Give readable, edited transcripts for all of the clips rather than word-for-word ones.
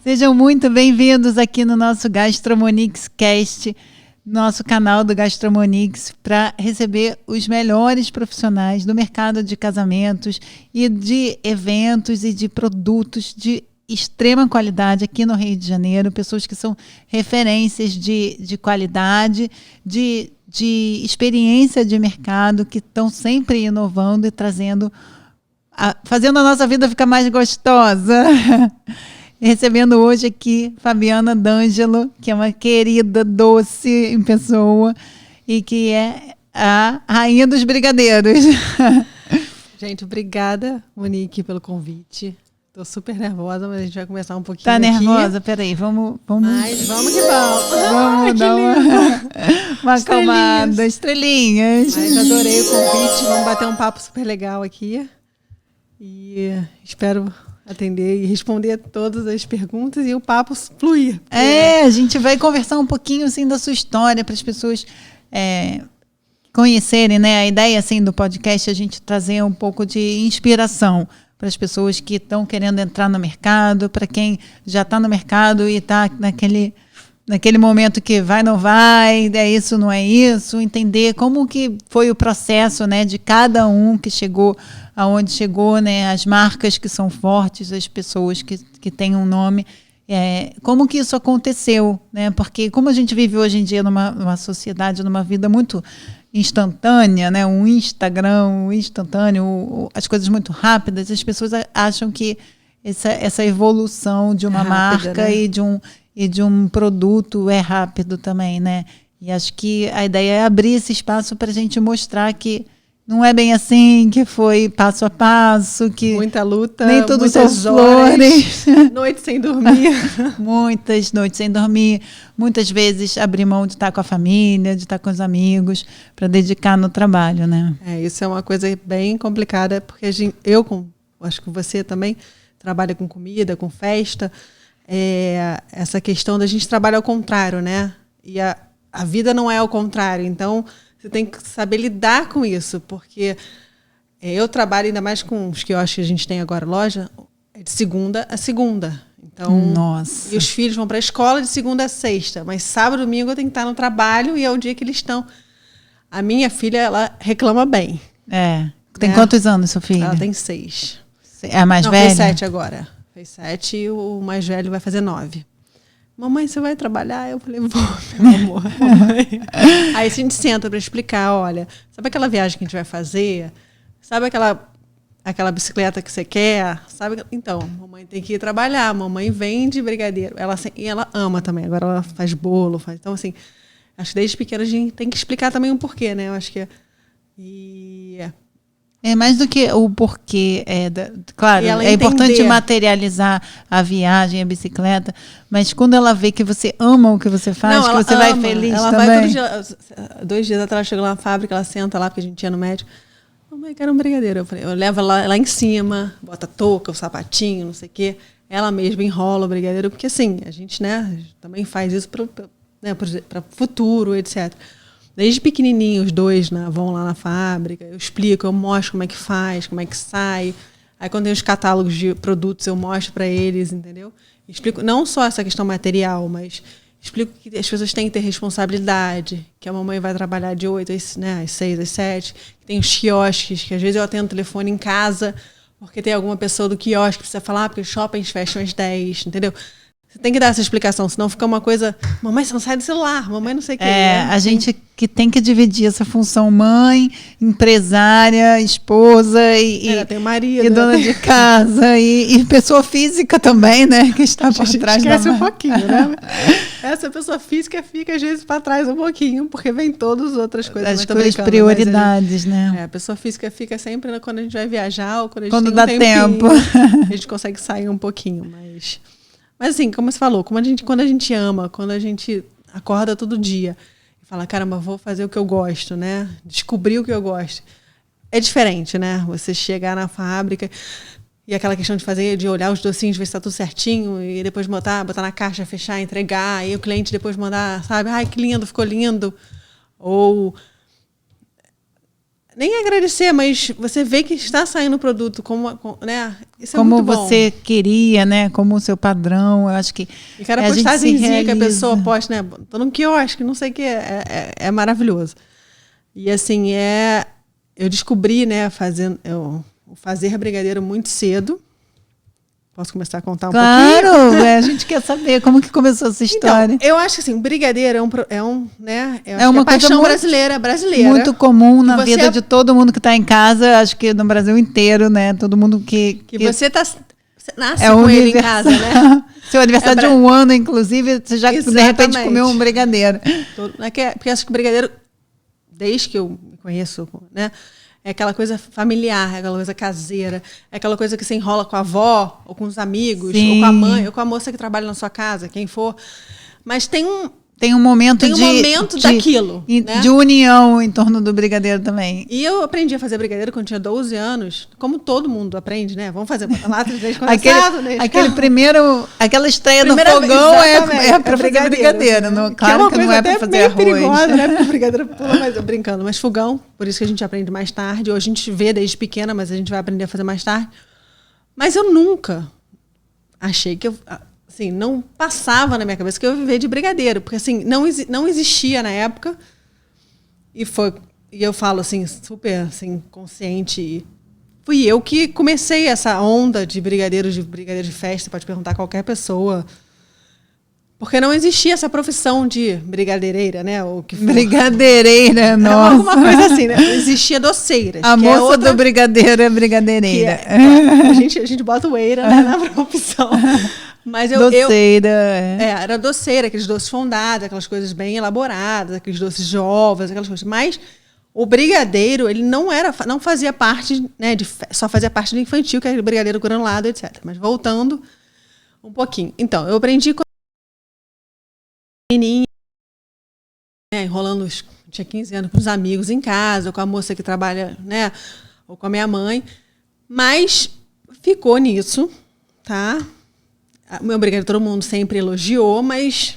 Sejam muito bem-vindos aqui no nosso Gastromonix Cast, nosso canal do Gastromonix, para receber os melhores profissionais do mercado de casamentos e de eventos e de produtos de extrema qualidade aqui no Rio de Janeiro, pessoas que são referências de qualidade, de experiência de mercado, que estão sempre inovando e trazendo, fazendo a nossa vida ficar mais gostosa. Recebendo hoje aqui Fabiana D'Angelo, que é uma querida, doce em pessoa e que é a rainha dos brigadeiros. Gente, obrigada, Monique, pelo convite. Estou super nervosa, mas a gente vai começar um pouquinho Tá nervosa? aqui. Peraí, vamos... Mas vamos que vamos. Vamos dar uma acalmada. Estrelinhas. Mas adorei o convite. Vamos bater um papo super legal aqui. E espero atender e responder todas as perguntas e o papo fluir. A gente vai conversar um pouquinho assim da sua história para as pessoas conhecerem, né? A ideia assim do podcast é a gente trazer um pouco de inspiração para as pessoas que estão querendo entrar no mercado, para quem já está no mercado e está naquele momento que vai, não vai, é isso, não é isso, entender como que foi o processo, né, de cada um que chegou aonde chegou, né, as marcas que são fortes, as pessoas que têm um nome, como que isso aconteceu, né, porque como a gente vive hoje em dia numa sociedade, numa vida muito instantânea, né, um Instagram, um instantâneo, as coisas muito rápidas, as pessoas acham que essa evolução de uma marca, né, e de um produto é rápido também, né? E acho que a ideia é abrir esse espaço para a gente mostrar que não é bem assim, que foi passo a passo, que muita luta, nem tudo são flores, noites sem dormir. Muitas noites sem dormir, muitas vezes abrir mão de estar com a família, de estar com os amigos, para dedicar no trabalho, né? Isso é uma coisa bem complicada, porque acho que você também trabalha com comida, com festa, essa questão da gente trabalhar ao contrário, né? E a vida não é ao contrário, então você tem que saber lidar com isso, porque eu trabalho ainda mais com os quiosques que a gente tem agora, loja, de segunda a segunda. Então, nossa. E os filhos vão para a escola de segunda a sexta, mas sábado e domingo eu tenho que estar no trabalho e é o dia que eles estão. A minha filha, ela reclama bem. Tem quantos anos, sua filha? Ela tem 6. É a mais velha? Fez 7 agora. Fez 7 e o mais velho vai fazer 9. Mamãe, você vai trabalhar? Eu falei, vou, meu amor. Mamãe. Aí a gente senta para explicar, olha, sabe aquela viagem que a gente vai fazer? Sabe aquela bicicleta que você quer? Sabe? Então, mamãe tem que ir trabalhar, mamãe vende brigadeiro. E ela ama também, agora ela faz bolo. Então, assim, acho que desde pequena a gente tem que explicar também o porquê, né? Eu acho que mais do que o porquê, claro, é importante materializar a viagem, a bicicleta, mas quando ela vê que você ama o que você faz, que você vai feliz ela também. Vai todo dia, 2 dias atrás, ela chegou lá na fábrica, ela senta lá, porque a gente ia no médico. Mamãe, quero um brigadeiro. Eu levo ela lá em cima, bota a touca, o sapatinho, não sei o quê. Ela mesma enrola o brigadeiro, porque assim, a gente, né, também faz isso para o futuro, etc. Desde pequenininho, os dois, né, vão lá na fábrica, eu explico, eu mostro como é que faz, como é que sai. Aí quando tem os catálogos de produtos, eu mostro para eles, entendeu? Explico não só essa questão material, mas explico que as pessoas têm que ter responsabilidade, que a mamãe vai trabalhar de 8 às 6, às 7, que tem os quiosques, que às vezes eu atendo o telefone em casa, porque tem alguma pessoa do quiosque que precisa falar, porque os shoppings fecham às 10, entendeu? Você tem que dar essa explicação, senão fica uma coisa... Mamãe, você não sai do celular, mamãe não sei o que. A gente que tem que dividir essa função mãe, empresária, esposa tem marido, e dona de casa e pessoa física também, né? Que está por trás da esquece um pouquinho, né? Essa pessoa física fica às vezes para trás um pouquinho, porque vem todas as outras coisas. As coisas, prioridades, né? A pessoa física fica sempre quando a gente vai viajar ou quando a gente quando tem dá tempo. A gente consegue sair um pouquinho, Mas assim, como você falou, quando a gente ama, quando a gente acorda todo dia e fala, caramba, vou fazer o que eu gosto, né? Descobrir o que eu gosto. É diferente, né? Você chegar na fábrica e aquela questão de olhar os docinhos, ver se está tudo certinho e depois botar na caixa, fechar, entregar, e o cliente depois mandar, sabe? Ai, que lindo, ficou lindo. Ou nem agradecer, mas você vê que está saindo o produto né? Isso como é muito bom. Você queria, né? Como o seu padrão, eu acho que e cada postagemzinha que a pessoa posta, né? Tô num quiosque, não sei o que, é maravilhoso. E assim, eu descobri, né, o fazer brigadeiro muito cedo. Posso começar a contar um pouquinho? Claro, a gente quer saber como que começou essa história. Então, eu acho que assim, o brigadeiro né, é uma paixão coisa brasileira. Muito comum na vida de todo mundo que está em casa, acho que no Brasil inteiro, né? Todo mundo que você nasce com ele em casa, né? Seu aniversário de 1 ano, inclusive, você já de repente comeu um brigadeiro. Porque acho que o brigadeiro, desde que eu me conheço, né? É aquela coisa familiar, é aquela coisa caseira, é aquela coisa que você enrola com a avó, ou com os amigos, Sim. ou com a mãe, ou com a moça que trabalha na sua casa, quem for. Mas tem um momento daquilo. Né? De união em torno do brigadeiro também. E eu aprendi a fazer brigadeiro quando tinha 12 anos, como todo mundo aprende, né? Vamos fazer lata de leite condensado, aquela estreia no fogão é para fazer brigadeiro. Claro que não é para fazer arroz. Perigosa, né? Porque o brigadeiro pula, mas brincando. Mas fogão, por isso que a gente aprende mais tarde. Hoje a gente vê desde pequena, mas a gente vai aprender a fazer mais tarde. Mas eu nunca achei que assim, não passava na minha cabeça que eu ia viver de brigadeiro, porque assim, não existia na época. E eu falo assim, super assim, consciente. E fui eu que comecei essa onda de brigadeiro de festa, pode perguntar a qualquer pessoa. Porque não existia essa profissão de brigadeireira, né? Ou que for. Brigadeireira, nossa. Alguma coisa assim, né? Existia doceiras. A moça do brigadeiro é brigadeireira. A gente bota o eira, né, na profissão. Mas doceira. Era doceira, aqueles doces fondados, aquelas coisas bem elaboradas, aqueles doces de ovos, aquelas coisas. Mas o brigadeiro, ele não fazia parte, né, só fazia parte do infantil, que era o brigadeiro granulado, etc. Mas voltando um pouquinho. Então, eu aprendi com a menininha, né, enrolando, tinha 15 anos, com os amigos em casa, ou com a moça que trabalha, né, ou com a minha mãe. Mas ficou nisso, tá? O meu brigadeiro todo mundo sempre elogiou, mas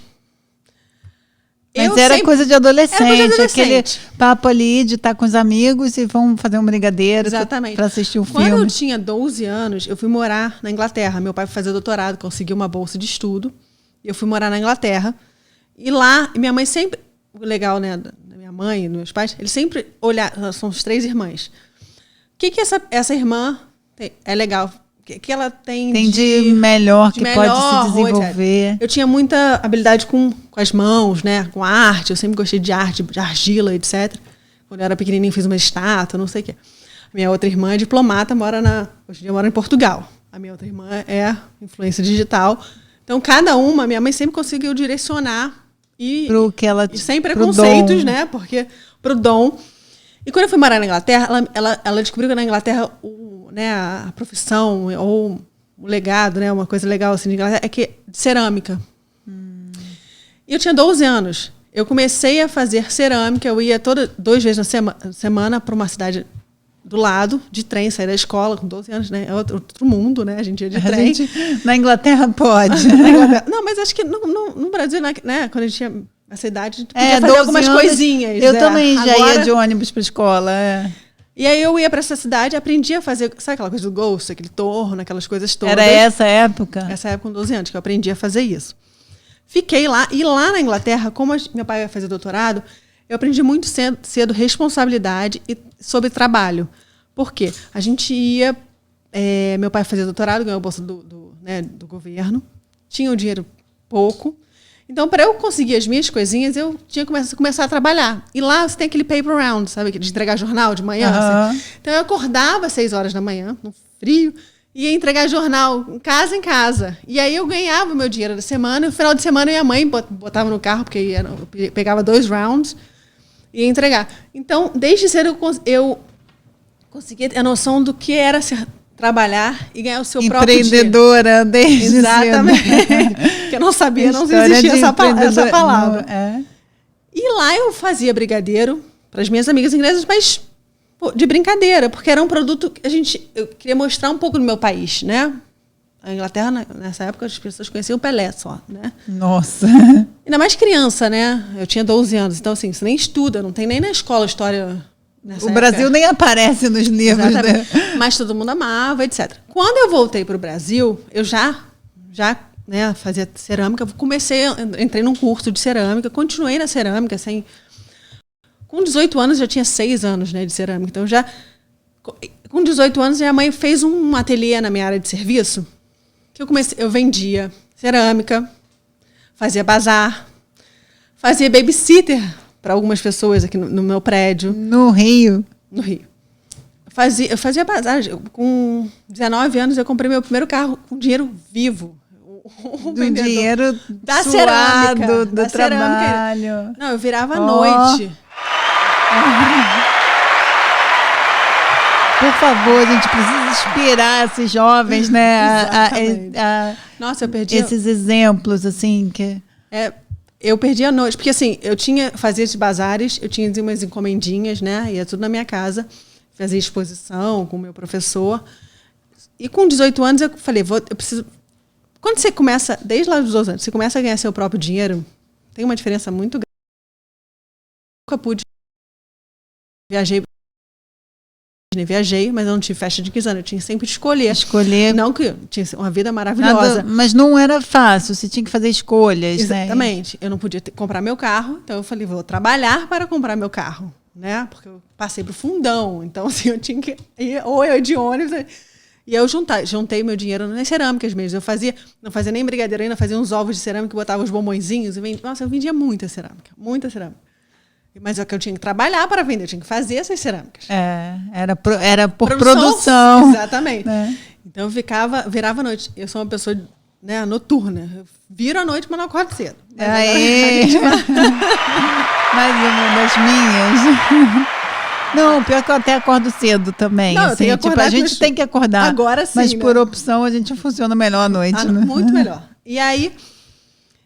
era coisa de adolescente, aquele papo ali de estar com os amigos e vamos fazer um brigadeiro para assistir o filme. Quando eu tinha 12 anos, eu fui morar na Inglaterra. Meu pai foi fazer doutorado, conseguiu uma bolsa de estudo. E eu fui morar na Inglaterra. E lá, minha mãe sempre... O legal, né, da minha mãe e dos meus pais, eles sempre olharam... São as 3 irmãs. O que essa irmã tem? É legal... que ela tem de melhor, que pode se desenvolver. Etc. Eu tinha muita habilidade com as mãos, né? Com a arte. Eu sempre gostei de arte, de argila, etc. Quando eu era pequenininha, fiz uma estátua, não sei o quê. A minha outra irmã é diplomata, hoje em dia mora em Portugal. A minha outra irmã é influência digital. Então, cada uma, minha mãe sempre conseguiu direcionar e sem preconceitos, né? Porque pro dom. E quando eu fui morar na Inglaterra, ela descobriu que na Inglaterra né, a profissão ou o legado, né, uma coisa legal assim de Inglaterra, é que de cerâmica. E eu tinha 12 anos. Eu comecei a fazer cerâmica. Eu ia 2 vezes na semana para uma cidade do lado, de trem, sair da escola com 12 anos, né? É outro mundo, né? A gente ia de trem. Na Inglaterra pode. Não, mas acho que no Brasil, né, quando a gente tinha essa idade, a gente podia fazer algumas coisinhas. Eu também já ia de ônibus para a escola. E aí eu ia para essa cidade, aprendi a fazer, sabe aquela coisa do ghost, aquele torno, aquelas coisas todas. Era essa época? Essa época com 12 anos que eu aprendi a fazer isso. Fiquei lá, e lá na Inglaterra, como meu pai ia fazer doutorado, eu aprendi muito cedo responsabilidade sobre trabalho. Por quê? A gente ia... meu pai fazia doutorado, ganhou a bolsa do governo, tinha o dinheiro pouco. Então, para eu conseguir as minhas coisinhas, eu tinha que começar a trabalhar. E lá você tem aquele paper round, sabe? De entregar jornal de manhã. Assim. Então, eu acordava às 6 horas da manhã, no frio, e ia entregar jornal em casa. E aí eu ganhava o meu dinheiro da semana. E no final de semana, minha mãe botava no carro, porque eu pegava 2 rounds, e ia entregar. Então, desde cedo, eu consegui ter a noção do que era trabalhar e ganhar o seu próprio dinheiro. Empreendedora desde Exatamente. Que eu não sabia, não existia essa palavra. Não, é. E lá eu fazia brigadeiro para as minhas amigas inglesas, mas de brincadeira, porque era um produto que eu queria mostrar um pouco do meu país, né? A Inglaterra, nessa época, as pessoas conheciam o Pelé só, né? Nossa! Ainda mais criança, né? Eu tinha 12 anos, então assim, você nem estuda, não tem nem na escola história O Brasil nem aparece nos livros, né? Mas todo mundo amava, etc. Quando eu voltei para o Brasil, eu já né, fazia cerâmica, entrei num curso de cerâmica, continuei na cerâmica, assim, com 18 anos, já tinha 6 anos, né, de cerâmica, então com 18 anos, minha mãe fez um ateliê na minha área de serviço, que eu vendia cerâmica, fazia bazar, fazia babysitter para algumas pessoas aqui no meu prédio. No Rio? No Rio. Eu fazia bazar. Com 19 anos, eu comprei meu primeiro carro com dinheiro vivo. Do dinheiro da suado, cerâmica. do trabalho. Não, eu virava à noite. Por favor, a gente precisa inspirar esses jovens, né? Nossa, eu perdi... Esses exemplos, assim, que... Eu perdi a noite, porque assim, fazia esses bazares, eu tinha umas encomendinhas, né? Ia tudo na minha casa, fazia exposição com o meu professor. E com 18 anos eu falei, eu preciso... Quando você começa, desde lá dos 12 anos, você começa a ganhar seu próprio dinheiro, tem uma diferença muito grande. Eu nunca pude... Viajei, mas eu não tive festa de 15 anos. Eu tinha sempre que escolher. Não que eu tinha uma vida maravilhosa. Mas não era fácil, você tinha que fazer escolhas. Exatamente. Né? Eu não podia comprar meu carro, então eu falei, vou trabalhar para comprar meu carro. Né? Porque eu passei pro fundão. Então, assim, eu tinha que ir, ou eu de ônibus. E eu juntei meu dinheiro nas cerâmicas mesmo. Não fazia nem brigadeiro ainda, fazia uns ovos de cerâmica, botava os bombonzinhos. Nossa, eu vendia muita cerâmica. Muita cerâmica. Mas é que eu tinha que trabalhar para vender, eu tinha que fazer essas cerâmicas. Era por produção. Exatamente. Então eu virava à noite. Eu sou uma pessoa, né, noturna. Eu viro à noite, mas não acordo cedo. Mais uma das minhas. Não, pior que eu até acordo cedo também. Não, assim, a gente tem que acordar. Agora sim. Mas por opção a gente funciona melhor à noite. Né? Muito melhor. E aí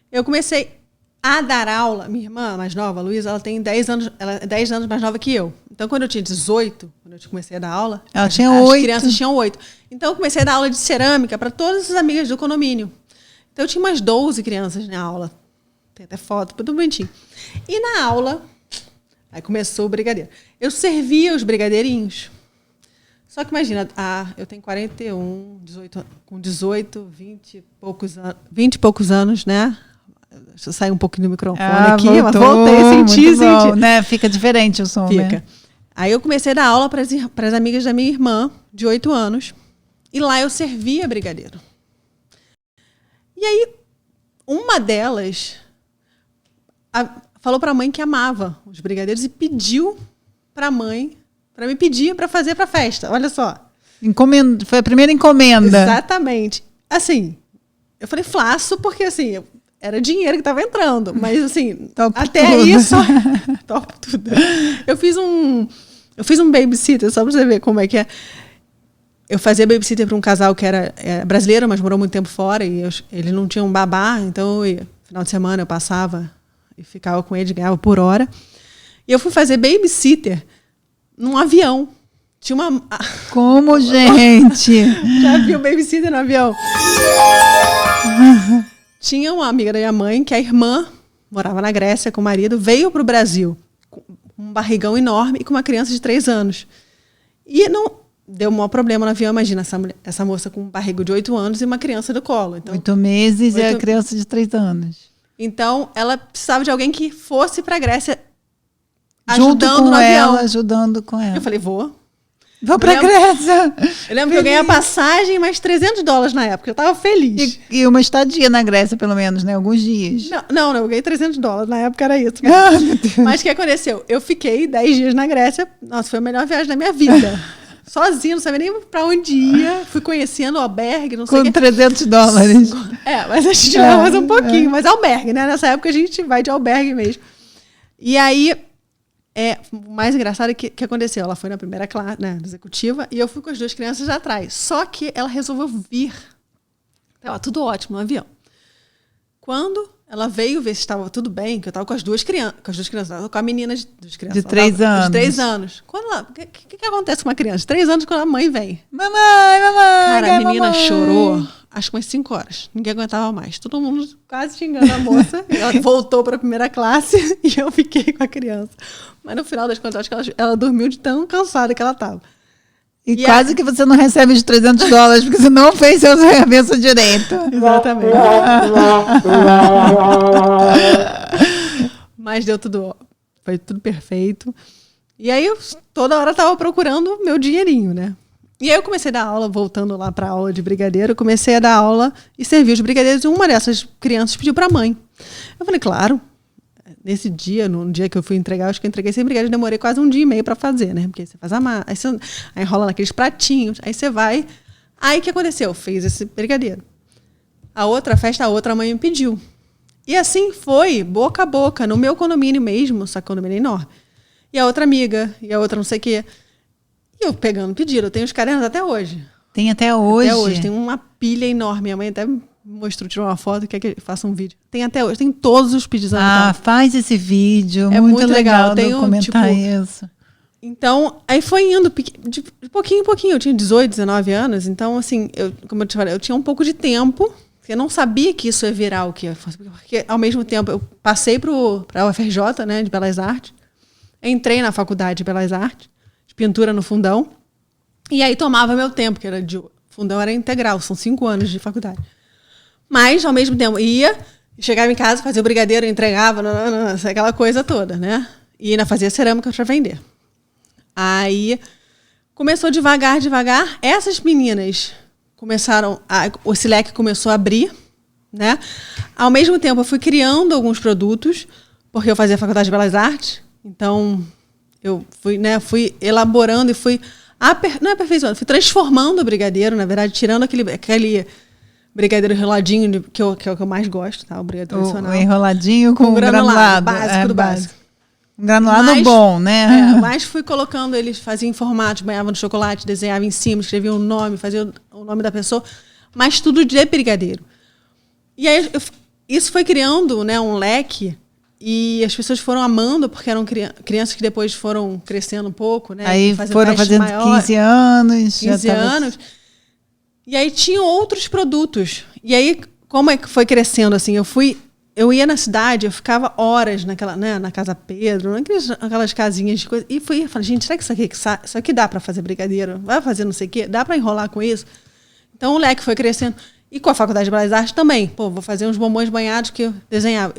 eu comecei a dar aula. Minha irmã mais nova, a Luísa, ela tem 10 anos, ela é 10 anos mais nova que eu. Então, quando eu tinha 18, quando eu comecei a dar aula, as crianças tinham 8. Então, eu comecei a dar aula de cerâmica para todas as amigas do condomínio. Então, eu tinha umas 12 crianças na aula. Tem até foto, tudo bonitinho. E na aula, aí começou o brigadeiro. Eu servia os brigadeirinhos. Só que imagina, eu tenho 41, 18, com 18, 20 e poucos anos, né? Deixa eu sair um pouquinho do microfone aqui, mas voltei, senti. Né? Fica diferente o som, Fica. Né? Aí eu comecei a dar aula para as amigas da minha irmã, de 8 anos, e lá eu servia brigadeiro. E aí, uma delas falou para a mãe que amava os brigadeiros e pediu para a mãe, para me pedir para fazer para a festa. Olha só. Foi a primeira encomenda. Exatamente. Assim, eu falei flaço, porque assim... Era dinheiro que estava entrando, mas assim, até aí só topo tudo. Eu fiz um babysitter, só para você ver como é que é. Eu fazia babysitter para um casal que era brasileiro, mas morou muito tempo fora e eles não tinham babá, então final de semana eu passava e ficava com eles, ganhava por hora. E eu fui fazer babysitter num avião. Tinha uma... Como, gente? Já viu babysitter no avião? Tinha uma amiga da minha mãe, que a irmã morava na Grécia com o marido, veio para o Brasil com um barrigão enorme e com uma criança de 3 anos. E não deu um maior problema no avião. Imagina essa moça com um barrigo de 8 anos e uma criança do colo. Então, 8 meses e a criança de 3 anos. Então, ela precisava de alguém que fosse para a Grécia ajudando no avião. Ajudando com ela. Eu falei, vou para a Grécia. Eu lembro que eu ganhei a passagem mais $300 na época. Eu estava feliz. E uma estadia na Grécia, pelo menos, né? Alguns dias. Não, eu ganhei $300. Na época era isso. Meu Deus. Mas o que aconteceu? Eu fiquei 10 dias na Grécia. Nossa, foi a melhor viagem da minha vida. Sozinha, não sabia nem para onde ia. Fui conhecendo o albergue, não sei o quê. Com $300. Mas a gente leva mais um pouquinho. Mas albergue, né? Nessa época a gente vai de albergue mesmo. E aí... o mais engraçado é que aconteceu. Ela foi na primeira classe, né, executiva, e eu fui com as 2 crianças atrás. Só que ela resolveu vir. Estava tudo ótimo no avião. Quando Ela veio ver se estava tudo bem, que eu estava com as duas crianças, com a menina de 3 anos. De 3 anos. O que acontece com uma criança? De 3 anos, quando a mãe vem. Mamãe, mamãe. Cara, a menina chorou, acho que umas 5 horas. Ninguém aguentava mais. Todo mundo quase xingando a moça. Ela voltou para a primeira classe e eu fiquei com a criança. Mas no final das contas, acho que ela dormiu de tão cansada que ela estava. E quase que você não recebe os $300 porque você não fez seu serviço direito. Exatamente. Mas deu tudo, foi tudo perfeito. E aí eu toda hora estava procurando meu dinheirinho, né? E aí eu comecei a dar aula, voltando lá para a aula de brigadeiro, comecei a dar aula e servir os brigadeiros, e uma dessas crianças pediu para a mãe. Eu falei, claro. Nesse dia, no dia que eu fui entregar, acho que eu entreguei 100 brigadeiros, demorei quase 1 dia e meio para fazer, né? Porque você faz a massa, aí enrola naqueles pratinhos, aí você vai. Aí o que aconteceu? Fez esse brigadeiro. A outra festa, a outra mãe me pediu. E assim foi, boca a boca, no meu condomínio mesmo, só que condomínio enorme. E a outra amiga, e a outra não sei o quê. E eu pegando pedido, eu tenho os cadernos até hoje. Tem até hoje? Até hoje, tem uma pilha enorme. Minha mãe até mostrou, tirou uma foto, quer que eu faça um vídeo. Tem até hoje, tem todos os pedidos. Faz esse vídeo, é muito legal. Documentar isso. Então, aí foi indo de pouquinho em pouquinho. Eu tinha 18, 19 anos, então assim, como eu te falei, eu tinha um pouco de tempo, eu não sabia que isso ia virar o que ia fazer, porque ao mesmo tempo eu passei para a UFRJ, né, de Belas Artes, entrei na faculdade de Belas Artes, de pintura no Fundão, e aí tomava meu tempo, que era Fundão era integral, são 5 anos de faculdade. Mas, ao mesmo tempo, chegava em casa, fazia o brigadeiro, entregava, aquela coisa toda, né? E ainda fazia cerâmica para vender. Aí, começou devagar. Essas meninas começaram, o leque começou a abrir, né? Ao mesmo tempo, eu fui criando alguns produtos, porque eu fazia a Faculdade de Belas Artes. Então, eu fui elaborando e fui aperfeiçoando, fui transformando o brigadeiro, na verdade, tirando aquele brigadeiro enroladinho, que é o que eu mais gosto, tá? O brigadeiro tradicional. O enroladinho com granulado. Básico do básico. Um granulado bom, né? Mas fui colocando, eles faziam em formato, banhava no chocolate, desenhava em cima, escrevia o nome, fazia o nome da pessoa, mas tudo de brigadeiro. E aí, isso foi criando, né, um leque, e as pessoas foram amando, porque eram crianças que depois foram crescendo um pouco, né? Aí foram fazendo 15 anos. 15 anos. E aí tinham outros produtos. E aí, como é que foi crescendo, assim, eu ia na cidade, eu ficava horas naquela, né, na Casa Pedro, naquelas casinhas de coisa, e falei, gente, será que isso aqui dá para fazer brigadeiro? Vai fazer não sei o quê? Dá para enrolar com isso? Então o leque foi crescendo. E com a Faculdade de Belas Artes também. Vou fazer uns bombons banhados que eu desenhava.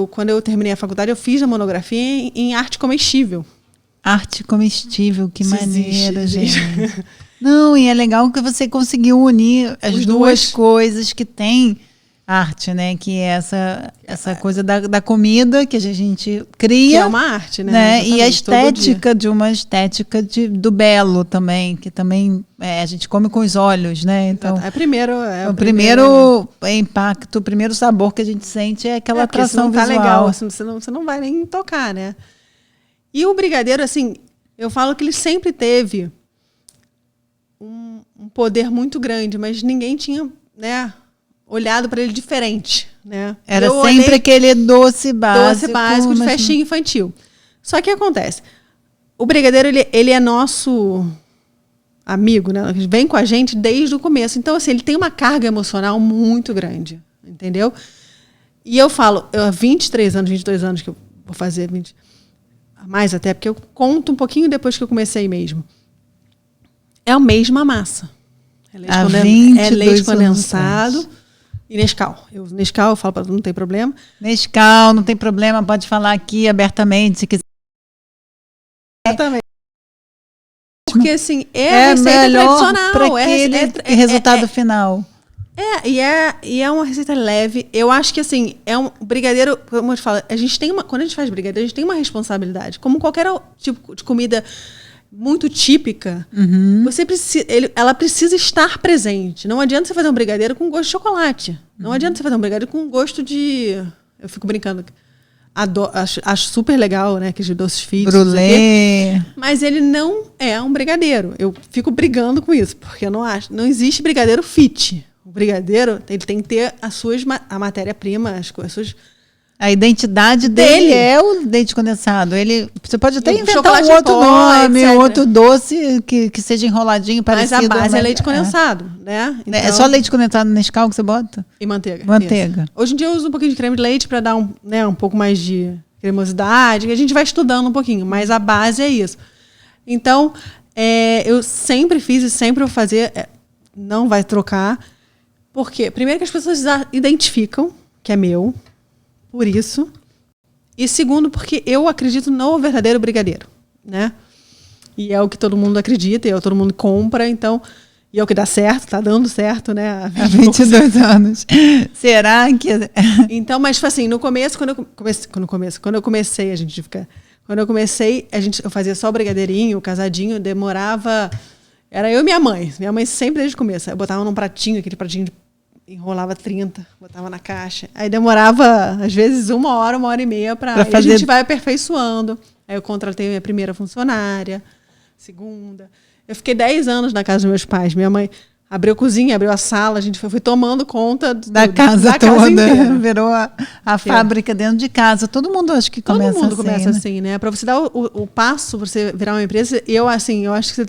Quando eu terminei a faculdade, eu fiz a monografia em arte comestível. Arte comestível, que maneira, gente. Não, e é legal que você conseguiu unir as duas coisas que tem arte, né? Que é essa coisa da comida que a gente cria. Que é uma arte, né? E a estética do belo também, que também a gente come com os olhos, né? Então, o primeiro impacto, o primeiro sabor que a gente sente é aquela atração visual. Legal, assim, você não vai nem tocar, né? E o brigadeiro, assim, eu falo que ele sempre teve um poder muito grande, mas ninguém tinha, né, olhado para ele diferente, né? Era sempre aquele doce básico de festinha infantil. Só que acontece, o brigadeiro ele é nosso amigo, né? Vem com a gente desde o começo. Então, assim, ele tem uma carga emocional muito grande, entendeu? E eu falo, há 23 anos, 22 anos que eu vou fazer, mais até, porque eu conto um pouquinho depois que eu comecei mesmo. É a mesma massa. É leite condensado e Nescau. Nescau, eu falo para não tem problema. Nescau, não tem problema, pode falar aqui abertamente, se quiser. Exatamente. Porque, assim, é a receita tradicional. Para aquele resultado final. E é uma receita leve. Eu acho que, assim, é um brigadeiro, como eu te falo, quando a gente faz brigadeiro, a gente tem uma responsabilidade. Como qualquer tipo de comida muito típica, ela precisa estar presente. Não adianta você fazer um brigadeiro com gosto de chocolate. Não adianta você fazer um brigadeiro com gosto de... Eu fico brincando. Acho super legal, né? Aqueles doces fit. Brulé. Mas ele não é um brigadeiro. Eu fico brigando com isso, porque eu não acho. Não existe brigadeiro fit. brigadeiro, ele tem que ter a matéria-prima, as coisas. A identidade dele é o leite condensado. Você pode até inventar um outro nome, etc. outro doce que seja enroladinho, parecido. Mas a base é leite condensado, né? Então, é só leite condensado no Nescau que você bota? E manteiga. Manteiga. Isso. Hoje em dia eu uso um pouquinho de creme de leite para dar um pouco mais de cremosidade, que a gente vai estudando um pouquinho, mas a base é isso. Então, eu sempre fiz e sempre vou fazer, não vai trocar, porque primeiro que as pessoas identificam que é meu, por isso. E segundo, porque eu acredito no verdadeiro brigadeiro, né? E é o que todo mundo acredita, e é o que todo mundo compra, então... E é o que dá certo, tá dando certo, né? Há 22 anos. Será que... Então, mas assim, no começo, quando eu comecei, eu fazia só o brigadeirinho, o casadinho, demorava... Era eu e minha mãe. Minha mãe sempre desde o começo. Eu botava num pratinho, aquele pratinho enrolava 30, botava na caixa. Aí demorava, às vezes, 1 hora, 1h30 pra fazer. A gente vai aperfeiçoando. Aí eu contratei minha primeira funcionária, segunda. Eu fiquei 10 anos na casa dos meus pais. Minha mãe abriu a cozinha, abriu a sala, a gente foi tomando conta da casa toda. Virou a fábrica dentro de casa. Todo mundo acho que começa assim. Todo mundo começa assim, né? Para você dar o passo, para você virar uma empresa, eu acho que você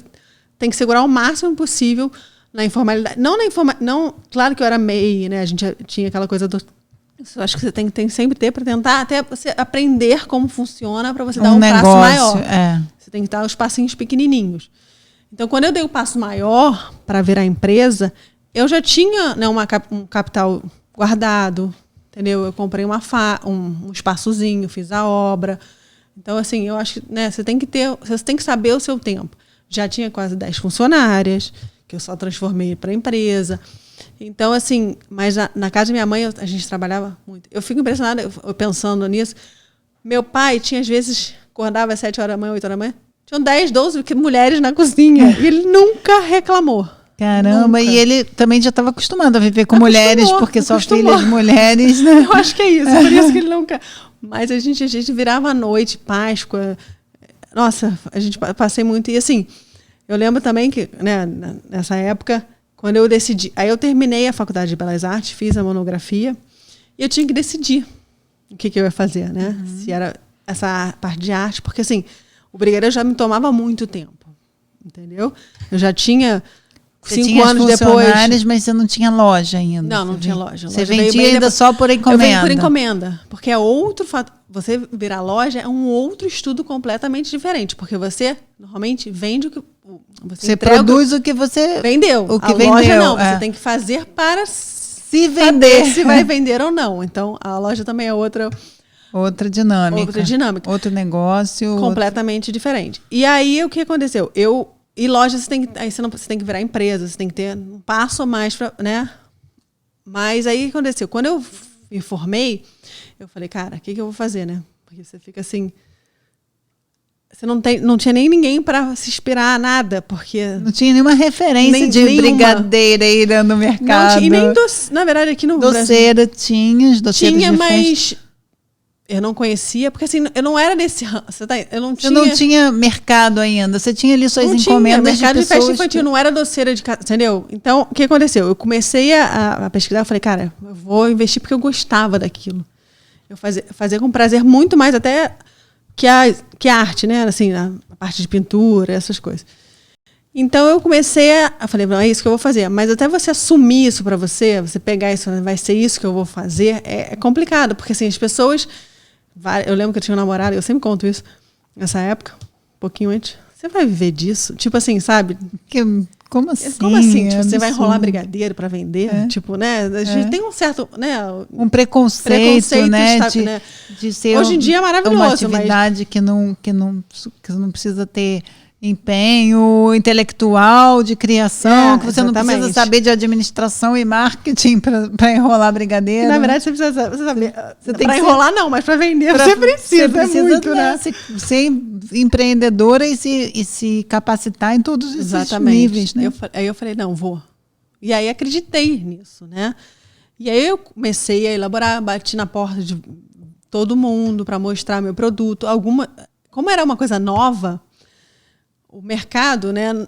tem que segurar o máximo possível na informalidade. Não, claro que eu era MEI, né? A gente tinha aquela coisa do... Eu acho que você tem que sempre ter para tentar até você aprender como funciona para você dar um passo maior. Você tem que dar os passinhos pequenininhos. Então, quando eu dei o passo maior para virar empresa, eu já tinha, né, um capital guardado, entendeu? Eu comprei um espaçozinho, fiz a obra. Então, assim, eu acho que, né, você tem que saber o seu tempo. Já tinha quase 10 funcionárias, que eu só transformei para a empresa. Então, assim, mas na casa da minha mãe, a gente trabalhava muito. Eu fico impressionada, eu pensando nisso. Meu pai tinha, às vezes, acordava às 7 horas da manhã, 8 horas da manhã. Tinham 10, 12 mulheres na cozinha. E ele nunca reclamou. Caramba, nunca. E ele também já estava acostumado a viver com mulheres, porque só filha de mulheres, né? Eu acho que é isso, por isso que ele nunca... Mas a gente virava à noite, Páscoa. Nossa, a gente passei muito. E assim, eu lembro também que, né, nessa época, quando eu decidi... Aí eu terminei a Faculdade de Belas Artes, fiz a monografia, e eu tinha que decidir o que eu ia fazer, né? Se era essa parte de arte, porque assim... O brigadeiro já me tomava muito tempo, entendeu? Eu já tinha 5 anos depois. Mas você não tinha loja ainda. Não tinha loja. Você vendia ainda depois, só por encomenda? Eu vendia por encomenda, porque é outro fato. Você virar loja é um outro estudo completamente diferente, porque você normalmente vende o que você produz o que você vendeu. O que vendeu. Loja não, você tem que fazer para se vender, se vai vender ou não. Então a loja também é outra dinâmica. Outro negócio. Completamente diferente. E aí, o que aconteceu? E loja, você tem que virar empresa, você tem que ter um passo a mais, né? Mas aí, o que aconteceu? Quando eu me formei, eu falei, cara, o que eu vou fazer, né? Porque você fica assim... Você não tinha nem ninguém para se inspirar a nada, porque... Não tinha nenhuma referência de brigadeireira no mercado. Não tinha, e nem na verdade, aqui no doceira tinha, tinha, mas... Eu não conhecia, porque assim, eu não era desse... Eu não tinha mercado ainda. Você tinha ali suas encomendas de mercado de festa infantil, não era doceira de casa, entendeu? Então, o que aconteceu? Eu comecei a pesquisar, eu falei, cara, eu vou investir porque eu gostava daquilo. Eu fazia com prazer muito mais até que a arte, né? Assim, a parte de pintura, essas coisas. Então, eu comecei falei, não, é isso que eu vou fazer. Mas até você assumir isso para você pegar isso, vai ser isso que eu vou fazer, é complicado. Porque, assim, as pessoas... Eu lembro que eu tinha um namorado, eu sempre conto isso, nessa época, um pouquinho antes. Você vai viver disso? Tipo assim, sabe? Como assim? Como assim? Tipo, você vai enrolar brigadeiro para vender? Tipo, né? A gente tem um certo... Né, um preconceito, né? De ser hoje em dia é maravilhoso. Uma atividade que não precisa ter empenho intelectual de criação, que você exatamente. Não precisa saber de administração e marketing para enrolar brigadeiro. E, na verdade, você precisa saber. Para enrolar, não, mas para vender você precisa muito, né? Ser empreendedora e se capacitar em todos esses níveis. Né? Aí eu falei, não, vou. E aí acreditei nisso, né? E aí eu comecei a elaborar, bati na porta de todo mundo para mostrar meu produto. Como era uma coisa nova, o mercado, né,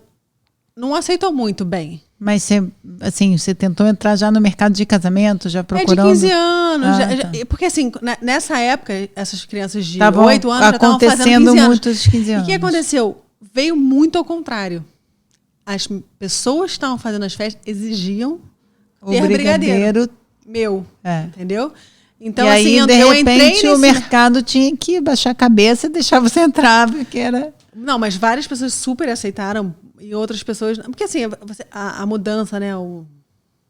não aceitou muito bem. Mas você tentou entrar já no mercado de casamento, já procurando? É de 15 anos. Tá. Porque assim, nessa época, essas crianças de Tavam 8 anos já estavam fazendo 15 acontecendo anos. muitos 15 anos. E o que aconteceu? Veio muito ao contrário. As pessoas que estavam fazendo as festas exigiam ter brigadeiro meu, entendeu? Então, e aí, assim, de eu repente, entrei o mercado tinha que baixar a cabeça e deixar você entrar, porque era... Não, mas várias pessoas super aceitaram e outras pessoas... Porque, assim, a mudança, né? O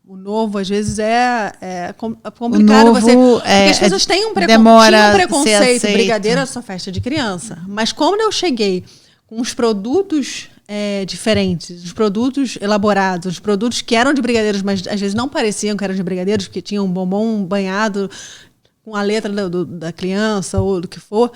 novo, às vezes, é complicado. O novo porque as pessoas têm um preconceito. Brigadeiro é só festa de criança. Mas quando eu cheguei com os produtos diferentes, os produtos elaborados, os produtos que eram de brigadeiros, mas às vezes não pareciam que eram de brigadeiros, porque tinham um bombom banhado com a letra da criança ou do que for,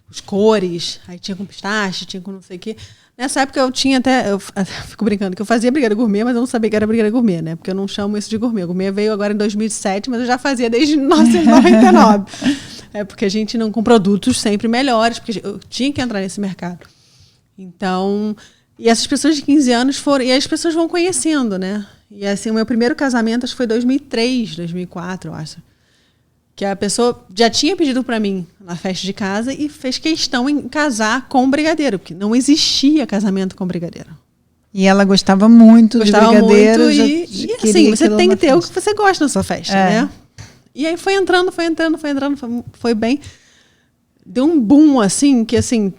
as cores, aí tinha com pistache, tinha com não sei o quê. Nessa época eu tinha eu fico brincando que eu fazia brigadeiro gourmet, mas eu não sabia que era brigadeiro gourmet, né? Porque eu não chamo isso de gourmet. O gourmet veio agora em 2007, mas eu já fazia desde 1999. Porque a gente não com produtos sempre melhores, porque eu tinha que entrar nesse mercado. Então, e essas pessoas de 15 anos foram, e as pessoas vão conhecendo, né? E assim, o meu primeiro casamento acho que foi 2003, 2004, eu acho. Que a pessoa já tinha pedido para mim na festa de casa e fez questão em casar com brigadeiro, porque não existia casamento com brigadeiro. E ela gostava muito de brigadeiro. Muito e assim, você tem que ter o que você gosta na sua festa, né? E aí foi entrando, foi bem. Deu um boom, assim, que assim...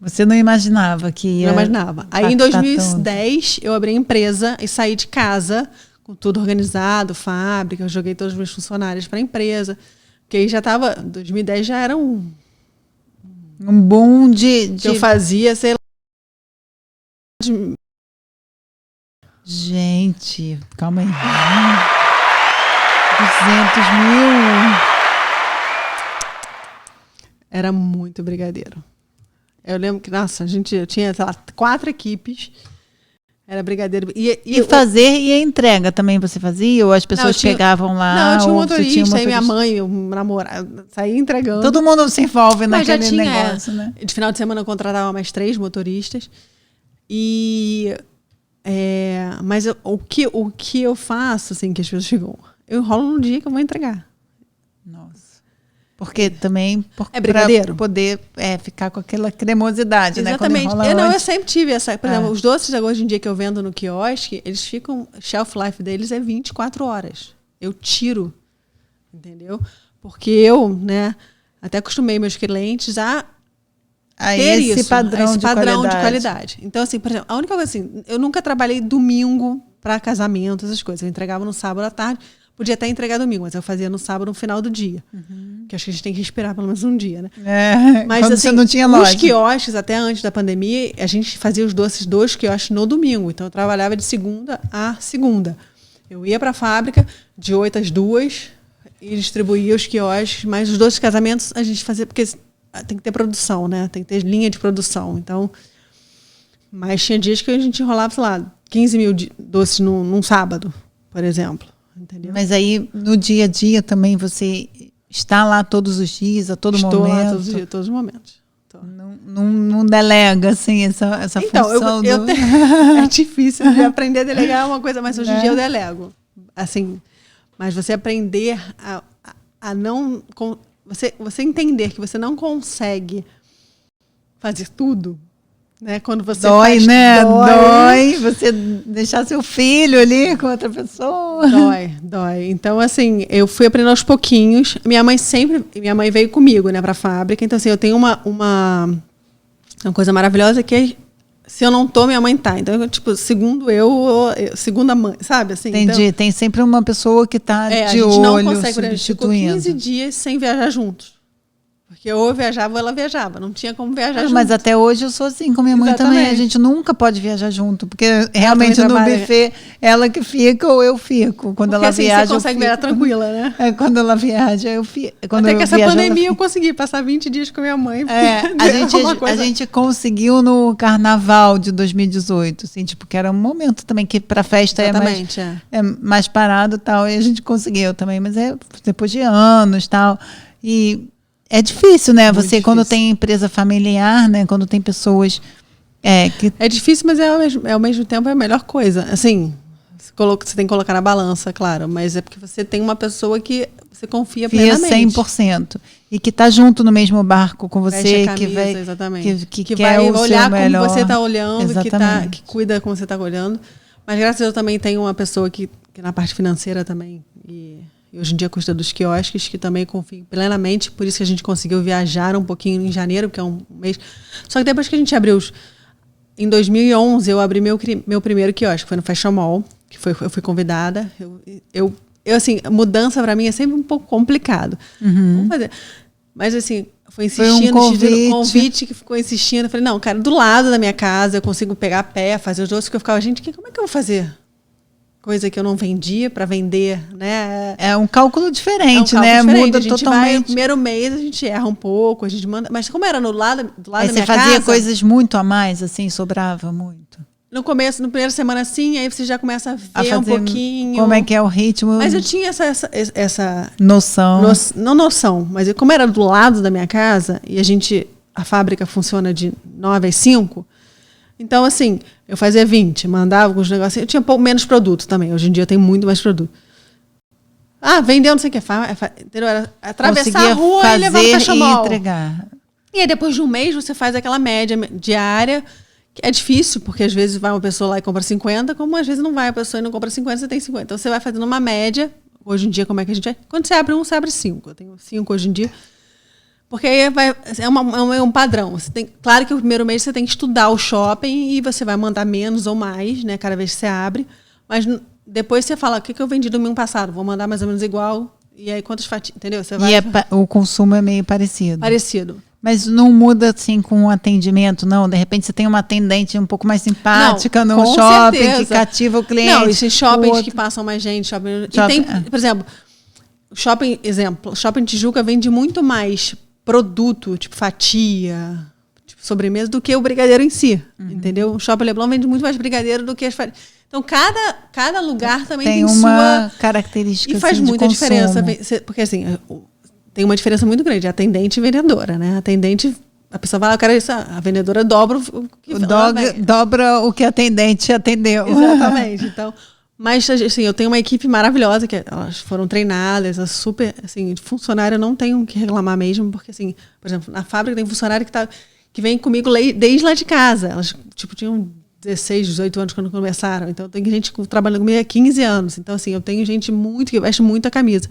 Você não imaginava que ia... Não imaginava. Aí em 2010 eu abri a empresa e saí de casa... com tudo organizado, fábrica, eu joguei todos os meus funcionários para a empresa, porque aí já estava, 2010 já era um boom de... Eu fazia, sei lá... Gente, calma aí. 200 mil... Era muito brigadeiro. Eu lembro que, nossa, eu tinha, sei lá, 4 equipes... Era brigadeiro. E a entrega também você fazia? Ou as pessoas pegavam lá? Não, eu tinha um motorista, aí minha mãe, o namorado, saía entregando. Todo mundo se envolve naquele negócio, né? De final de semana eu contratava mais 3 motoristas. Mas o que eu faço, assim, que as pessoas chegam... Eu enrolo no dia que eu vou entregar. Nossa. Porque também... É brigadeiro. Pra poder ficar com aquela cremosidade, exatamente. Né? Eu sempre tive essa... Por exemplo, os doces hoje em dia que eu vendo no quiosque, eles ficam... O shelf life deles é 24 horas. Eu tiro. Entendeu? Porque eu, né... Até acostumei meus clientes a ter esse padrão de qualidade. Então, assim, por exemplo, a única coisa assim... Eu nunca trabalhei domingo para casamento, essas coisas. Eu entregava no sábado à tarde... Podia até entregar domingo, mas eu fazia no sábado, no final do dia. Uhum. Que acho que a gente tem que respirar pelo menos um dia, né? Mas assim, você não tinha loja. Os quiosques, até antes da pandemia, a gente fazia os doces dos quiosques no domingo. Então, eu trabalhava de segunda a segunda. Eu ia para a fábrica de 8 às 2 e distribuía os quiosques. Mas os doces de casamentos a gente fazia porque tem que ter produção, né? Tem que ter linha de produção. Então, mas tinha dias que a gente enrolava, sei lá, 15 mil doces num sábado, por exemplo. Entendeu? Mas aí, no dia a dia também, você está lá todos os dias, a todo momento? Estou lá todos os dias, todos os momentos. Não delega, assim, essa função? É difícil de aprender a delegar uma coisa, mas hoje em dia eu delego. Assim, mas você aprender a não... Você entender que você não consegue fazer tudo... Né? Quando você dói, né? Dói você deixar seu filho ali com outra pessoa. Dói. Então, assim, eu fui aprendendo aos pouquinhos. Minha mãe veio comigo, né, pra fábrica. Então, assim, eu tenho uma coisa maravilhosa que é, se eu não tô, minha mãe tá. Então, tipo, segundo segunda mãe, sabe? Assim, entendi. Então, tem sempre uma pessoa que tá de olho, substituindo. A gente não consegue, por exemplo, ficou 15 dias sem viajar juntos. Porque ou eu viajava ou ela viajava. Não tinha como viajar junto. Mas até hoje eu sou assim com minha mãe também. A gente nunca pode viajar junto. Porque realmente no buffet, ela que fica ou eu fico. Quando ela viaja, você consegue viajar tranquila, né? Quando ela viaja, eu fico. Até que essa pandemia eu consegui passar 20 dias com minha mãe. A gente conseguiu no carnaval de 2018. Assim, tipo, que era um momento também que pra festa é mais parado e tal. E a gente conseguiu também. Mas depois de anos e tal. E... É difícil, né? Muito difícil. Quando tem empresa familiar, né? Quando tem pessoas... É difícil, mas ao mesmo tempo é a melhor coisa. Assim, Você tem que colocar na balança, claro, mas é porque você tem uma pessoa que você confia Fia plenamente. 100%. E que está junto no mesmo barco com você, Veste a camisa, que vai, exatamente. que que quer vai o olhar seu melhor. como você está olhando, Exatamente. que cuida como você está olhando. Mas graças a Deus também tem uma pessoa que na parte financeira também, e hoje em dia cuida dos quiosques, que também confia plenamente, por isso que a gente conseguiu viajar um pouquinho em janeiro, que é um mês. Só que depois que a gente abriu em 2011, eu abri meu primeiro quiosque, foi no Fashion Mall, que eu fui convidada. Eu assim, mudança para mim é sempre um pouco complicado. Vamos fazer. Mas assim, foi insistindo, Foi um convite que ficou insistindo. Eu falei, não, cara, do lado da minha casa, eu consigo pegar a pé, fazer os doces, que eu ficava, gente, como é que eu vou fazer? Coisa que eu não vendia para vender, né? É um cálculo diferente, né? Diferente. Muda a gente totalmente. No primeiro mês a gente erra um pouco, a gente manda. Mas como era do lado Aí da minha você fazia casa, coisas muito a mais, assim, sobrava muito. No começo, na primeira semana, sim, aí você já começa a ver um pouquinho. Como é que é o ritmo. Mas eu tinha essa noção. Não noção, mas como era do lado da minha casa, e a fábrica funciona de 9 às 5, então, assim, eu fazia 20, mandava alguns negócios. Eu tinha um pouco menos produto também. Hoje em dia eu tenho muito mais produto. Vendeu não sei o que. Entendeu? Era atravessar a rua e levar no Fashion Mall. Entregar. E aí, depois de um mês, você faz aquela média diária, que é difícil, porque às vezes vai uma pessoa lá e compra 50, como às vezes não vai a pessoa e não compra 50, você tem 50. Então, você vai fazendo uma média. Hoje em dia, como é que a gente é? Quando você abre um, você abre 5. Eu tenho 5 hoje em dia. Porque aí é um padrão. Claro que o primeiro mês você tem que estudar o shopping e você vai mandar menos ou mais, né? Cada vez que você abre. Mas depois você fala, o que eu vendi no domingo passado? Vou mandar mais ou menos igual. E aí, quantas fatias? Entendeu? Você vai... o consumo é meio parecido. Parecido. Mas não muda assim com o atendimento, não? De repente você tem uma atendente um pouco mais simpática no shopping, certeza. Que cativa o cliente. Não, esses shoppings que passam mais gente. E tem, por exemplo, Shopping Tijuca vende muito mais produto, tipo fatia, tipo sobremesa, do que o brigadeiro em si, entendeu? O Shopping Leblon vende muito mais brigadeiro do que as fatias. Então, cada lugar também tem uma característica. E faz assim, muita diferença, porque assim, tem uma diferença muito grande, atendente e vendedora, né? Atendente, a pessoa vai lá, eu quero isso, a vendedora dobra o que dobra o que a atendente atendeu. Exatamente, então... Mas, assim, eu tenho uma equipe maravilhosa, que elas foram treinadas, super, assim, de funcionário eu não tenho o que reclamar mesmo, porque, assim, por exemplo, na fábrica tem funcionário que vem comigo desde lá de casa. Elas, tipo, tinham 16, 18 anos quando começaram. Então, tem gente trabalhando comigo há 15 anos. Então, assim, eu tenho gente que veste muito a camisa.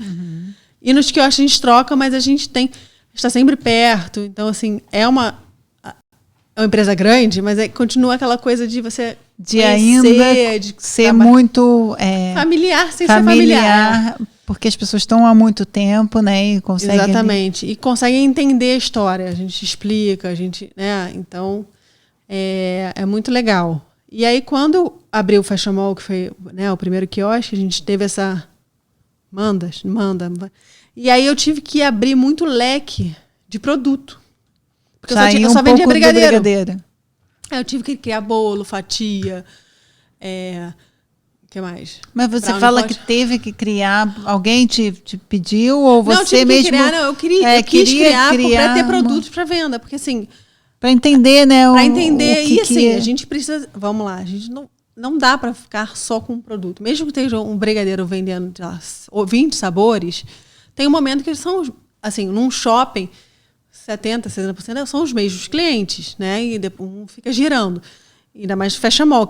E nos quiosques a gente troca, mas a gente está sempre perto. Então, assim, é uma empresa grande, mas continua aquela coisa de você ainda de ser muito familiar, sem ser familiar. Porque as pessoas estão há muito tempo, né? E conseguem... Exatamente. E conseguem entender a história. A gente explica, né? Então, é muito legal. E aí, quando abriu o Fashion Mall, que foi, né, o primeiro quiosque, a gente teve essa... Manda. E aí eu tive que abrir muito leque de produto. Porque eu só vendia brigadeiro. Eu tive que criar bolo, fatia, o que mais? Mas você fala que teve que criar, alguém te pediu ou você mesmo? Eu quis criar para ter produtos para venda, porque assim... Para entender, né? Para entender, e assim, a gente precisa... Vamos lá, a gente não dá para ficar só com um produto. Mesmo que esteja um brigadeiro vendendo 20 sabores, tem um momento que eles são, assim, num shopping... 70%, 60% são os mesmos clientes, né? E depois fica girando. Ainda mais Fashion Mall,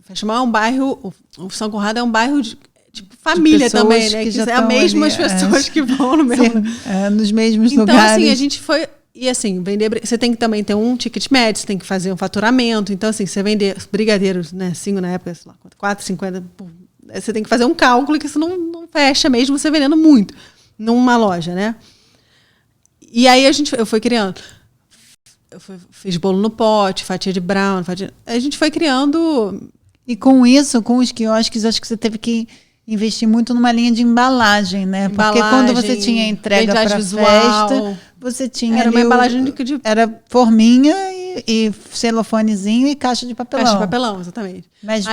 Fashion Mall é um bairro, o São Conrado é um bairro de tipo família também, né? Que é as mesmas pessoas que vão no mesmo... nos mesmos lugares. Então, assim, a gente foi... E assim, você tem que também ter um ticket médio, você tem que fazer um faturamento. Então, assim, você vender brigadeiros, né? 5 na época, sei lá, 4,50... Você tem que fazer um cálculo que isso não fecha mesmo você vendendo muito numa loja, né? E aí eu fui criando. Fiz bolo no pote, fatia de brown, a gente foi criando. E com isso, com os quiosques, acho que você teve que investir muito numa linha de embalagem, né? Porque quando você tinha entrega para festa, você tinha era uma embalagem era forminha e celofanezinho e caixa de papelão. Caixa de papelão, exatamente. Mas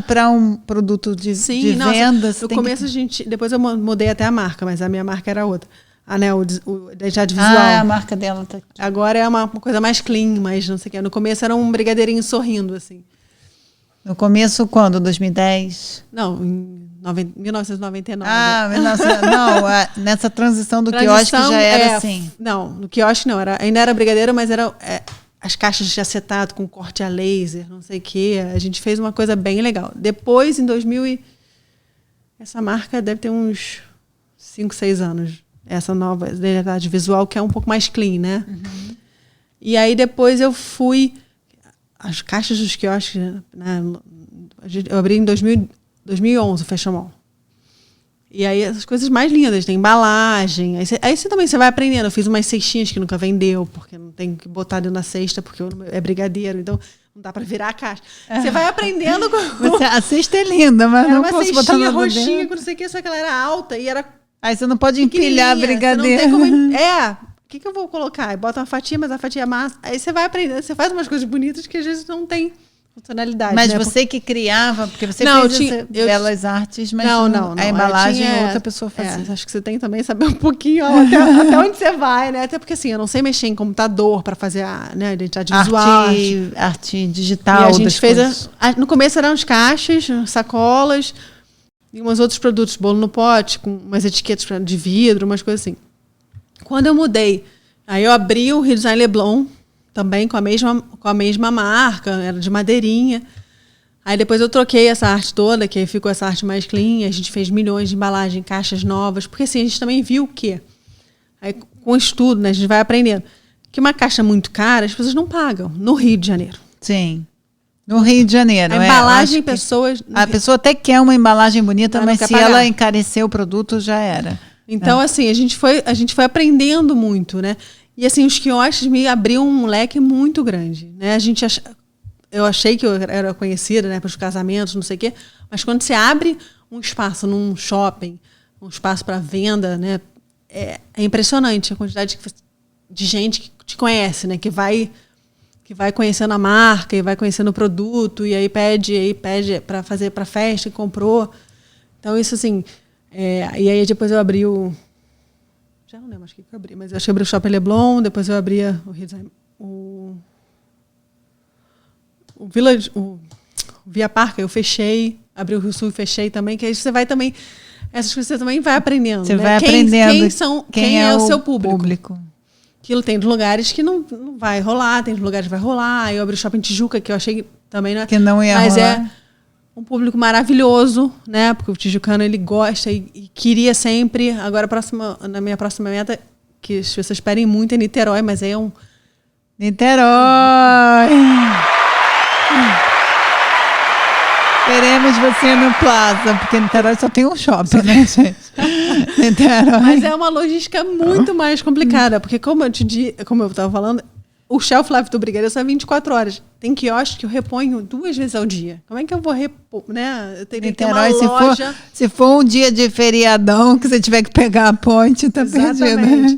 para um produto de venda, no começo depois eu mudei até a marca, mas a minha marca era outra. O identidade visual. A marca dela tá aqui. Agora é uma coisa mais clean, mais não sei o que. No começo era um brigadeirinho sorrindo, assim. No começo, quando? 2010? Não, em 1999. Nessa transição do quiosque já era assim. Não, no quiosque não, ainda era brigadeiro, mas era as caixas de acetato com corte a laser, não sei o quê. A gente fez uma coisa bem legal. Depois, em 2000, essa marca deve ter uns 5, 6 anos. Essa nova identidade visual, que é um pouco mais clean, né? Uhum. E aí depois eu fui... As caixas dos quiosques, né? Eu abri em 2011 o Fashion Mall. E aí as coisas mais lindas, tem embalagem. Aí você também vai aprendendo. Eu fiz umas cestinhas que nunca vendeu, porque não tem que botar dentro da cesta, porque é brigadeiro, então não dá para virar a caixa. Você vai aprendendo com... A cesta é linda, mas não posso botar uma cestinha roxinha, com não sei o que, só que ela era alta e era... Aí você não pode empilhar brigadeiro. Não tem como... O que eu vou colocar? Aí bota uma fatia, mas a fatia é massa. Aí você vai aprendendo, você faz umas coisas bonitas que às vezes não tem funcionalidade. Mas né? você que criava, porque você fez belas artes, mas não. A embalagem outra pessoa fazia. Acho que você tem também saber um pouquinho até onde você vai, né? Até porque assim, eu não sei mexer em computador para fazer a identidade visual. Arte digital. E a gente fez... no começo eram as caixas, sacolas e uns outros produtos, bolo no pote, com umas etiquetas de vidro, umas coisas assim. Quando eu mudei, aí eu abri o Redesign Leblon, também com a mesma marca, era de madeirinha. Aí depois eu troquei essa arte toda, que aí ficou essa arte mais clean, a gente fez milhões de embalagens, caixas novas, porque assim, a gente também viu o quê? Aí com o estudo, né, a gente vai aprendendo, que uma caixa muito cara, as pessoas não pagam, no Rio de Janeiro. Sim. No Rio de Janeiro. A embalagem, pessoas... A pessoa até quer uma embalagem bonita, mas se ela encarecer o produto, já era. Então, assim, a gente foi aprendendo muito, né? E, assim, os quiosques me abriam um leque muito grande, né? Eu achei que eu era conhecida, né, para os casamentos, não sei o quê, mas quando você abre um espaço num shopping, um espaço para venda, né, é impressionante a quantidade de gente que te conhece, né, que vai conhecendo a marca e vai conhecendo o produto e aí pede para fazer para festa e comprou. Então, isso, assim... e aí depois eu abri já não lembro, acho que eu abri, mas eu acho que eu abri o Shopping Leblon, depois eu abria o Village, o Via Parque, eu fechei, abri o Rio Sul e fechei também, que aí você vai também, essas coisas você também vai aprendendo. Você né? vai aprendendo quem é o seu público. Aquilo tem lugares que não vai rolar, tem lugares que vai rolar. Aí eu abri o Shopping Tijuca, que eu achei também que não ia rolar. Mas é um público maravilhoso, né? Porque o tijucano, ele gosta e queria sempre. Agora, na minha próxima meta, que as pessoas esperem muito, é Niterói, mas aí é um... Niterói! Queremos você no Plaza, porque Niterói só tem um shopping, né, gente? Niterói. Mas é uma logística muito mais complicada, porque como eu estava falando, o shelf life do brigadeiro só é 24 horas. Tem quiosque que eu reponho 2 vezes ao dia. Como é que eu vou repor, né? Eu teria que ter uma loja... Se for um dia de feriadão, que você tiver que pegar a ponte, tá perdido. Né?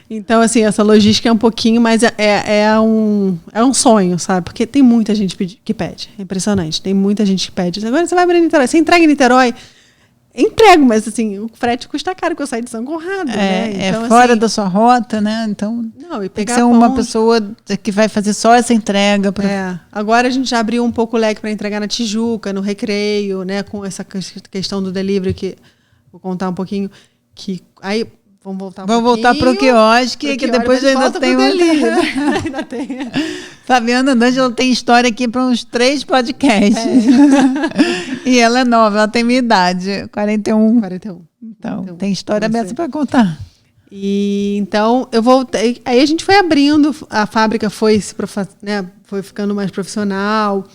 Então, assim, essa logística é um pouquinho, mas é um sonho, sabe? Porque tem muita gente que pede. É impressionante. Tem muita gente que pede. Agora você vai abrir em Niterói. Você entrega em Niterói... Entrego, mas assim, o frete custa caro, porque eu saio de São Conrado, né? Então, é fora da sua rota, né? Então tem que ser uma pessoa que vai fazer só essa entrega. Agora a gente já abriu um pouco o leque para entregar na Tijuca, no Recreio, né? Com essa questão do delivery, que vou contar um pouquinho. Que aí vamos voltar para o quiosque, que depois ainda tem ainda tem. Fabiana D'Angelo tem história aqui para uns 3 podcasts. E ela é nova, ela tem minha idade, 41. Então, tem história aberta para contar. E então eu voltei, aí a gente foi abrindo, a fábrica foi ficando mais profissional.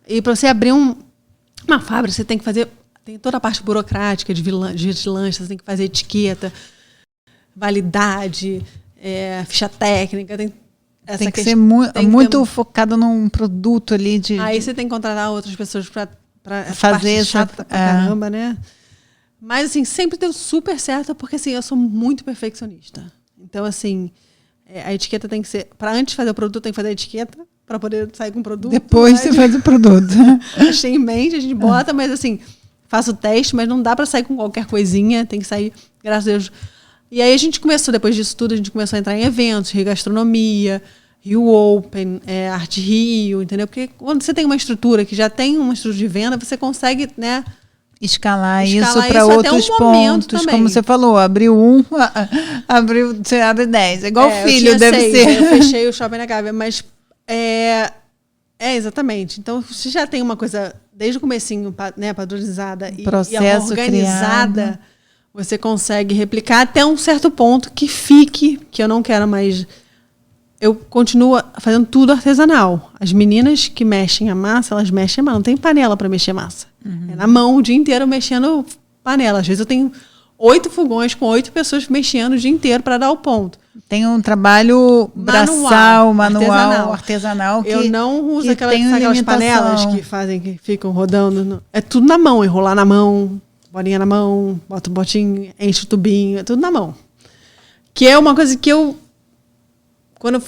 E para você abrir uma fábrica, você tem que fazer, tem toda a parte burocrática de vigilância, você tem que fazer etiqueta, validade, ficha técnica, tem que ser muito focado num produto ali Aí você tem que contratar outras pessoas para fazer essa chata pra caramba, né? Mas assim, sempre deu super certo, porque assim, eu sou muito perfeccionista. Então, assim, a etiqueta tem que ser, para antes de fazer o produto, tem que fazer a etiqueta para poder sair com o produto. Depois você faz o produto. Achei em mente, a gente bota, mas assim, faço o teste, mas não dá para sair com qualquer coisinha, tem que sair, graças a Deus. E aí a gente começou, depois disso tudo, a gente começou a entrar em eventos, gastronomia, Rio Open, Arte Rio, entendeu? Porque quando você tem uma estrutura que já tem uma estrutura de venda, você consegue, né, escalar isso para outros pontos, como você falou, abriu você abre 10. É igual o filho, deve 6, ser. Eu fechei o Shopping na Gávea, mas exatamente. Então, você já tem uma coisa desde o comecinho, né, padronizada e organizada, criado. Você consegue replicar até um certo ponto que eu não quero mais. Eu continuo fazendo tudo artesanal. As meninas que mexem a massa, elas mexem a mão. Não tem panela para mexer massa. É na mão o dia inteiro mexendo panela. Às vezes eu tenho 8 fogões com 8 pessoas mexendo o dia inteiro para dar o ponto. Tem um trabalho braçal, manual, artesanal. Eu não uso aquelas panelas que ficam rodando. É tudo na mão, enrolar na mão, bolinha na mão, bota o botinho, enche o tubinho, é tudo na mão. Que é uma coisa que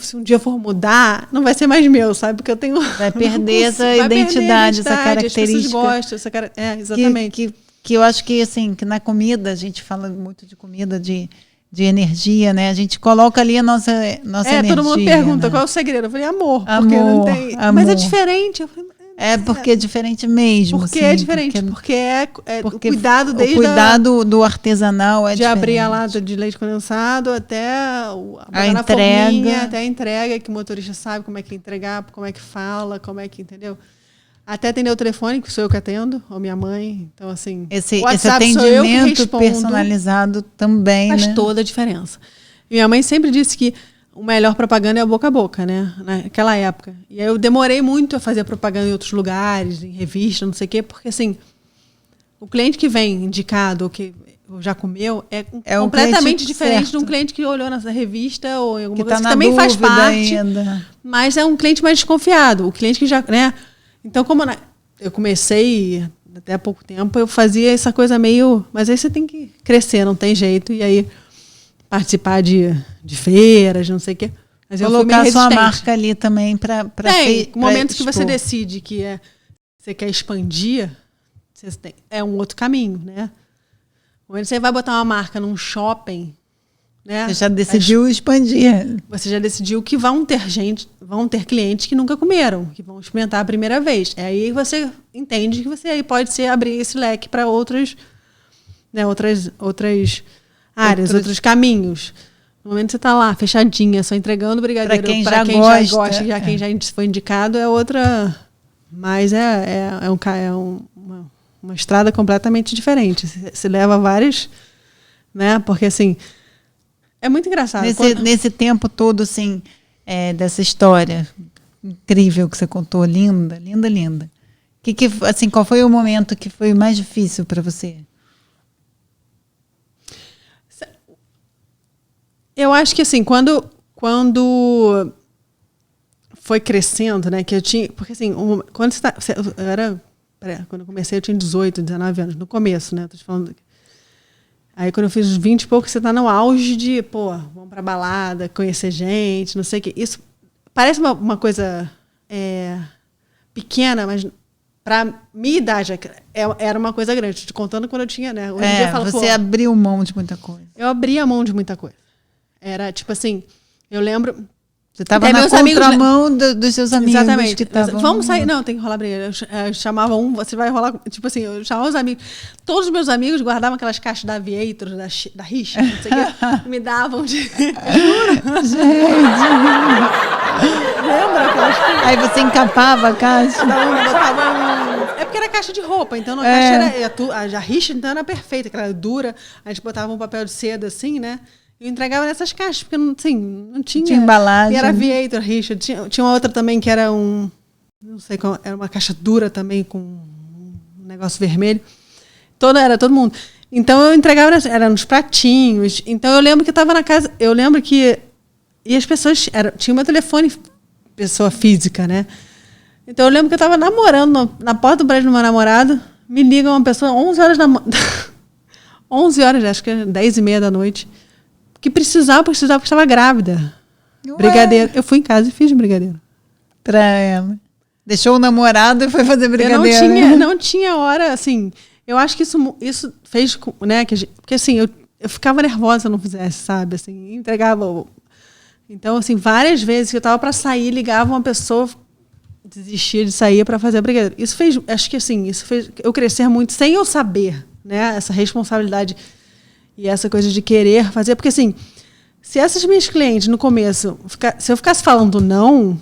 se um dia for mudar, não vai ser mais meu, sabe? Porque eu tenho... Vai perder essa identidade, essa característica. As pessoas gostam, exatamente. Que eu acho que, assim, que na comida, a gente fala muito de comida, de energia, né? A gente coloca ali a nossa energia. Todo mundo pergunta, né? Qual é o segredo? Eu falei, amor. Porque não tem... Amor. Mas é diferente. Eu falei, porque é diferente mesmo. Porque assim, é diferente. Porque o cuidado desde o cuidado do artesanal é de diferente. abrir a lata de leite condensado até a entrega. Forminha, até a entrega, que o motorista sabe como é que entregar, como é que fala, como é que, entendeu? Até atender o telefone, que sou eu que atendo, ou minha mãe. Então, assim, esse atendimento personalizado também, faz toda a diferença. E minha mãe sempre disse que o melhor propaganda é o boca a boca, né? Naquela época. E aí eu demorei muito a fazer propaganda em outros lugares, em revista, não sei o quê, porque, assim, o cliente que vem indicado, ou que já comeu, é completamente diferente de um cliente que olhou na revista ou em alguma coisa que também faz parte, mas é um cliente mais desconfiado. O cliente que já, né? Então, como eu comecei até há pouco tempo, eu fazia essa coisa meio... Mas aí você tem que crescer, não tem jeito. E aí, participar de feiras, não sei o quê. Mas colocar sua marca ali também para tem momentos que você decide que você quer expandir, é um outro caminho, né? Quando você vai botar uma marca num shopping, né? Você já decidiu expandir. Você já decidiu que vão ter clientes que nunca comeram, que vão experimentar a primeira vez. Aí você entende que você aí pode abrir esse leque para outras áreas, outros caminhos. No momento que você está lá, fechadinha, só entregando brigadeiro para quem já gosta, quem já foi indicado é outra. Mas uma estrada completamente diferente. Você leva vários, né? Porque assim. É muito engraçado. Nesse tempo todo, assim, dessa história incrível que você contou, linda, linda, linda. Assim, qual foi o momento que foi mais difícil para você? Eu acho que, assim, quando foi crescendo, né, que eu tinha... Porque, assim, quando quando eu comecei, eu tinha 18, 19 anos, no começo, né? Tô te falando... Aí, quando eu fiz uns 20 e pouco, você tá no auge de, vamos pra balada, conhecer gente, não sei o quê. Isso parece uma coisa pequena, mas pra minha idade era uma coisa grande. Te contando quando eu tinha, né? Hoje em dia eu falo, você abriu mão de muita coisa. Eu abri a mão de muita coisa. Era, tipo assim, eu lembro... Você estava na contramão dos seus amigos. Exatamente. Que tavam... Vamos sair. Não, tem que rolar briga. Eu chamava você vai rolar. Tipo assim, eu chamava os amigos. Todos os meus amigos guardavam aquelas caixas da Aviator, da Richa, não sei o quê. Me davam de. Juro. Gente. Lembra aquelas coisas? Aí você encapava a caixa. É porque era caixa de roupa, então a caixa era. A Richa, então, era perfeita, que era dura. A gente botava um papel de seda assim, né? Eu entregava nessas caixas, porque assim, não tinha embalagem. E era Aviator, Richard. Tinha uma outra também que era não sei qual, era uma caixa dura também, com um negócio vermelho. Era todo mundo. Então eu entregava, era nos pratinhos. Então eu lembro que eu estava na casa, e as pessoas, tinha o meu telefone, pessoa física, né? Então eu lembro que eu estava namorando na porta do prédio do meu namorado, me liga uma pessoa, 11 horas da manhã, 11 horas, acho que é 10h30 da noite, que precisava porque estava grávida. Ué. Brigadeiro. Eu fui em casa e fiz brigadeiro. Pra ela. Deixou o namorado e foi fazer brigadeiro. Eu não tinha hora, assim... Eu acho que isso fez... Né, porque assim, eu ficava nervosa se eu não fizesse, sabe? Assim, entregava Então, assim, várias vezes que eu estava para sair, ligava uma pessoa, desistia de sair para fazer a brigadeiro. Isso fez, acho que assim, isso fez eu crescer muito sem eu saber, né? Essa responsabilidade e essa coisa de querer fazer. Porque, assim, se essas minhas clientes, no começo, se eu ficasse falando não...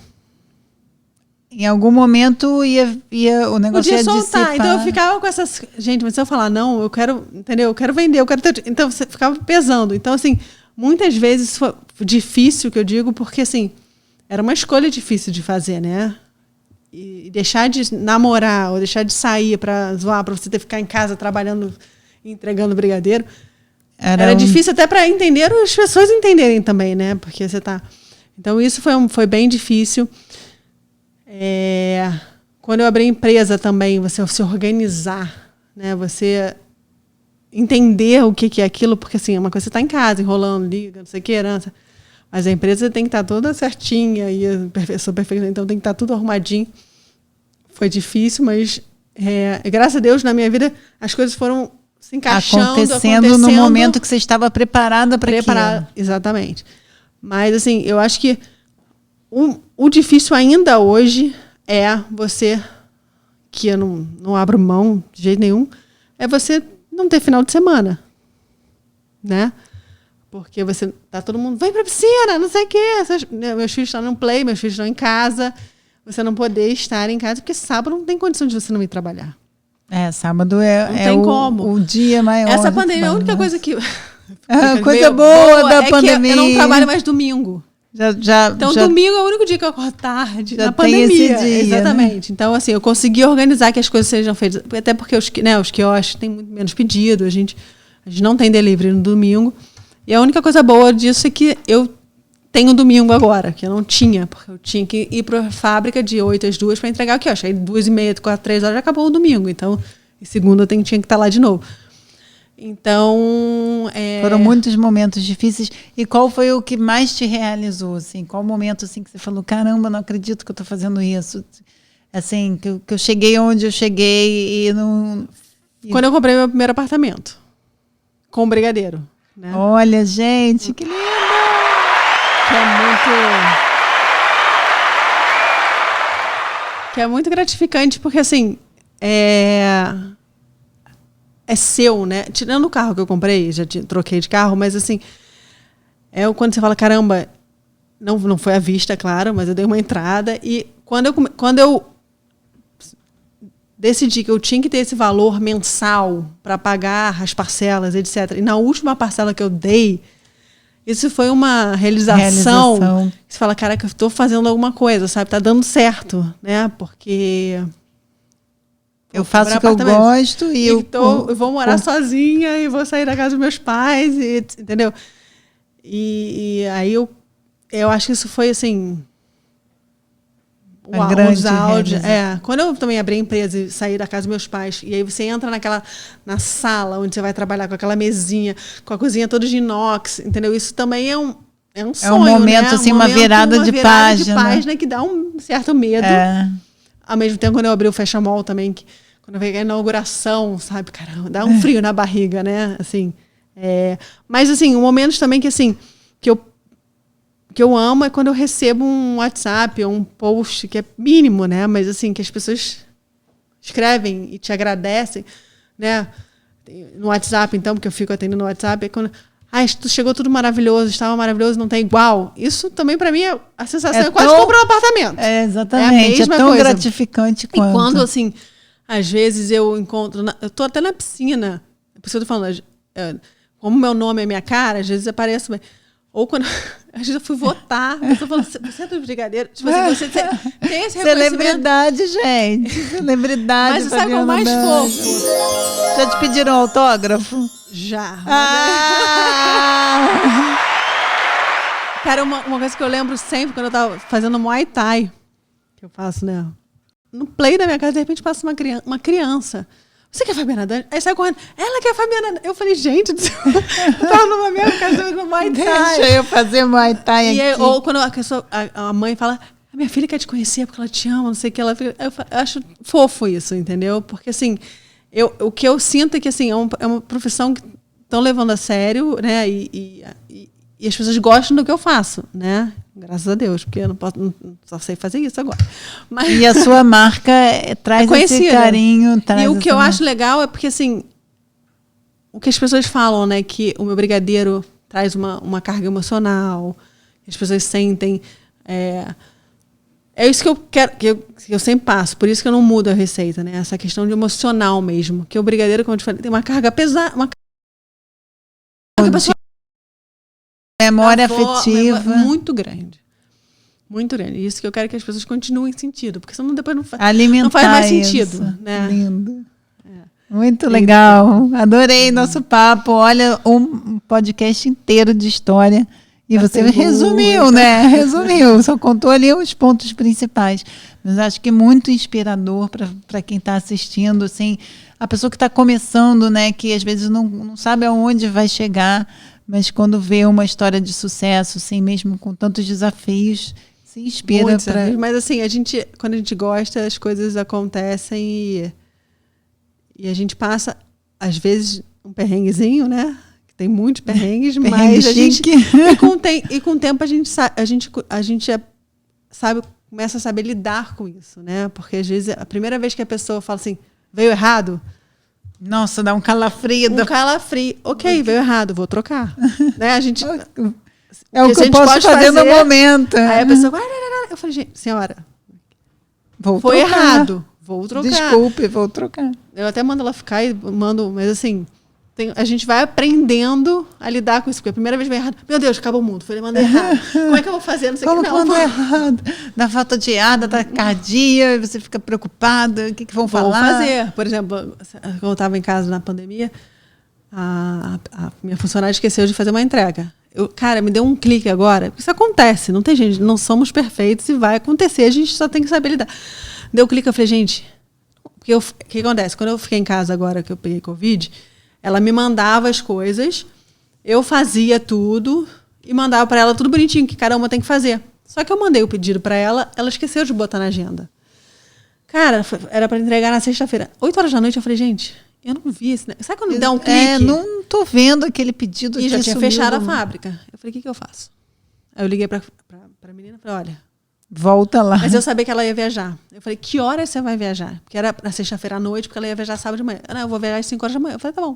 Em algum momento o negócio ia soltar. dissipar. Então eu ficava com essas... Gente, mas se eu falar não, eu quero... Entendeu? Eu quero vender, eu quero ter... Então você ficava pesando. Então, assim, muitas vezes isso foi difícil, que eu digo, porque, assim, era uma escolha difícil de fazer, né? E deixar de namorar ou deixar de sair para zoar, para você ter que ficar em casa trabalhando, entregando brigadeiro. Era difícil até para entender, as pessoas entenderem também, né? Porque você tá... Então isso foi bem difícil. Quando eu abri a empresa também, você se organizar, né? Você entender o que é aquilo, porque assim, uma coisa você está em casa, enrolando, liga, não sei o que, herança. Mas a empresa tem que estar toda certinha, e eu sou perfeita, então tem que estar tudo arrumadinho. Foi difícil, mas graças a Deus, na minha vida, as coisas foram se encaixando, acontecendo no momento que você estava preparada para aquilo. Exatamente. Mas, assim, eu acho que o difícil ainda hoje é você, que eu não abro mão de jeito nenhum, é você não ter final de semana, né? Porque você tá todo mundo, vai pra piscina, não sei o quê. Meus filhos estão no play, meus filhos estão em casa. Você não poder estar em casa, porque sábado não tem condição de você não ir trabalhar. Sábado o dia maior. Essa pandemia é a única coisa que... coisa boa da pandemia. Eu não trabalho mais domingo. Então, domingo é o único dia que eu acordo tarde na pandemia. Esse dia, exatamente. Né? Então, assim, eu consegui organizar que as coisas sejam feitas. Até porque os quiosques têm muito menos pedido. A gente não tem delivery no domingo. E a única coisa boa disso é que eu tenho domingo agora, que eu não tinha. Porque eu tinha que ir para a fábrica de 8 às 2 para entregar o quiosque. Aí 2h30, 4, 3 horas já acabou o domingo. Então, em segunda eu tinha que estar lá de novo. Então... Foram muitos momentos difíceis. E qual foi o que mais te realizou? Assim? Qual momento assim, que você falou, caramba, não acredito que eu estou fazendo isso? Assim, que eu cheguei onde eu cheguei e não... Quando eu comprei meu primeiro apartamento. Com brigadeiro. Né? Olha, gente, que lindo! Que é muito gratificante, porque assim... É seu, né? Tirando o carro que eu comprei, já troquei de carro, mas assim, quando você fala, caramba, não foi à vista, claro, mas eu dei uma entrada, e quando eu decidi que eu tinha que ter esse valor mensal para pagar as parcelas, etc., e na última parcela que eu dei, isso foi uma realização. Você fala, caraca, eu estou fazendo alguma coisa, sabe? Tá dando certo, né? Porque... Eu faço o que eu gosto e eu vou morar sozinha e vou sair da casa dos meus pais, entendeu? E aí eu acho que isso foi assim... Uma grande quando eu também abri a empresa e saí da casa dos meus pais, e aí você entra na sala onde você vai trabalhar com aquela mesinha, com a cozinha toda de inox, entendeu? Isso também é um sonho, um momento, né? Assim, uma virada de página que dá um certo medo. Ao mesmo tempo, quando eu abri o Fashion Mall também, quando eu veio a inauguração, sabe, caramba, dá um frio na barriga, né? Assim, mas, assim, momentos também que, assim, que eu amo é quando eu recebo um WhatsApp ou um post que é mínimo, né? Mas, assim, que as pessoas escrevem e te agradecem, né? No WhatsApp, então, porque eu fico atendendo no WhatsApp, é quando... chegou tudo maravilhoso, estava maravilhoso, não tem igual. Isso também, para mim, a sensação é quase comprar um apartamento. Exatamente, é tão coisa. Gratificante quanto. E quando, assim, às vezes eu encontro... eu tô até na piscina, por isso que eu tô falando, como meu nome é minha cara, às vezes aparece... Ou quando... Às vezes eu fui votar, eu tô falando, você é do brigadeiro? Tipo assim, você tem esse reconhecimento. Celebridade, gente. Celebridade. Mas você sabe o mais fofo? Já te pediram autógrafo? Já. Cara, uma coisa que eu lembro sempre, quando eu tava fazendo Muay Thai, que eu faço, né? No play da minha casa, de repente passa uma criança. Você quer a Fabiana Dante? Aí sai correndo. Ela quer a Fabiana Dante. Eu falei, gente, eu tava numa mesma casa no Muay Thai. Deixa eu fazer Muay Thai aqui. Aí, ou quando a mãe fala, a minha filha quer te conhecer porque ela te ama, não sei o que. Eu acho fofo isso, entendeu? Porque, assim, o que eu sinto é que, assim, é uma profissão que estão levando a sério, né? E E as pessoas gostam do que eu faço, né? Graças a Deus, porque eu não só sei fazer isso agora. Mas E a sua marca traz esse carinho. E o que eu acho legal é porque, assim, o que as pessoas falam, né? Que o meu brigadeiro traz uma carga emocional, as pessoas sentem... É isso que eu quero, que eu sempre passo, por isso que eu não mudo a receita, né? Essa questão de emocional mesmo. Que o brigadeiro, como eu te falei, tem uma carga pesada, uma carga pessoal, memória afetiva. Muito grande. Muito grande. Isso que eu quero que as pessoas continuem sentindo, porque senão depois não faz Alimentar mais isso. sentido. Né? Lindo. Muito legal. Adorei nosso papo. Olha, um podcast inteiro de história. E você resumiu, né? Resumiu, só contou ali os pontos principais. Mas acho que é muito inspirador para quem está assistindo, assim, a pessoa que está começando, né? Que às vezes não sabe aonde vai chegar, mas quando vê uma história de sucesso, assim, mesmo com tantos desafios, se inspira para... Mas assim, quando a gente gosta, as coisas acontecem e a gente passa, às vezes, um perrenguezinho, né? Tem muitos perrengues, mas a gente e com o tempo a gente sabe, começa a saber lidar com isso, né? Porque às vezes a primeira vez que a pessoa fala assim, veio errado, nossa, dá um calafrio. Ok, veio errado, vou trocar. Né? A gente é o que eu posso fazer no momento. Aí a pessoa, eu falei, gente, senhora, foi errado, vou trocar. Desculpe, vou trocar. Eu até mando ela ficar mas assim, a gente vai aprendendo a lidar com isso. Porque a primeira vez vai errado. Meu Deus, acabou o mundo. Falei, mandei errado. Como é que eu vou fazer? Não sei como que mandou errado? Da falta de ar, da taquicardia, você fica preocupada. O que vão falar? Vou fazer. Por exemplo, quando eu estava em casa na pandemia, a minha funcionária esqueceu de fazer uma entrega. Cara, me deu um clique agora. Isso acontece. Não tem gente, não somos perfeitos e vai acontecer. A gente só tem que saber lidar. Deu um clique, eu falei, gente... Porque o que acontece? Quando eu fiquei em casa agora, que eu peguei Covid... Ela me mandava as coisas, eu fazia tudo e mandava para ela tudo bonitinho, que cada uma tem que fazer. Só que eu mandei o pedido para ela, ela esqueceu de botar na agenda. Cara, era para entregar na sexta-feira. 8 horas da noite, eu falei, gente, eu não vi esse... Sabe quando dá um clique? Não tô vendo aquele pedido. E já tinha fechado a fábrica. Eu falei, o que eu faço? Aí eu liguei para a menina e falei, olha... Volta lá. Mas eu sabia que ela ia viajar. Eu falei, que horas você vai viajar? Porque era na sexta-feira à noite, porque ela ia viajar sábado de manhã. Não, eu vou viajar às 5 horas da manhã. Eu falei, tá bom.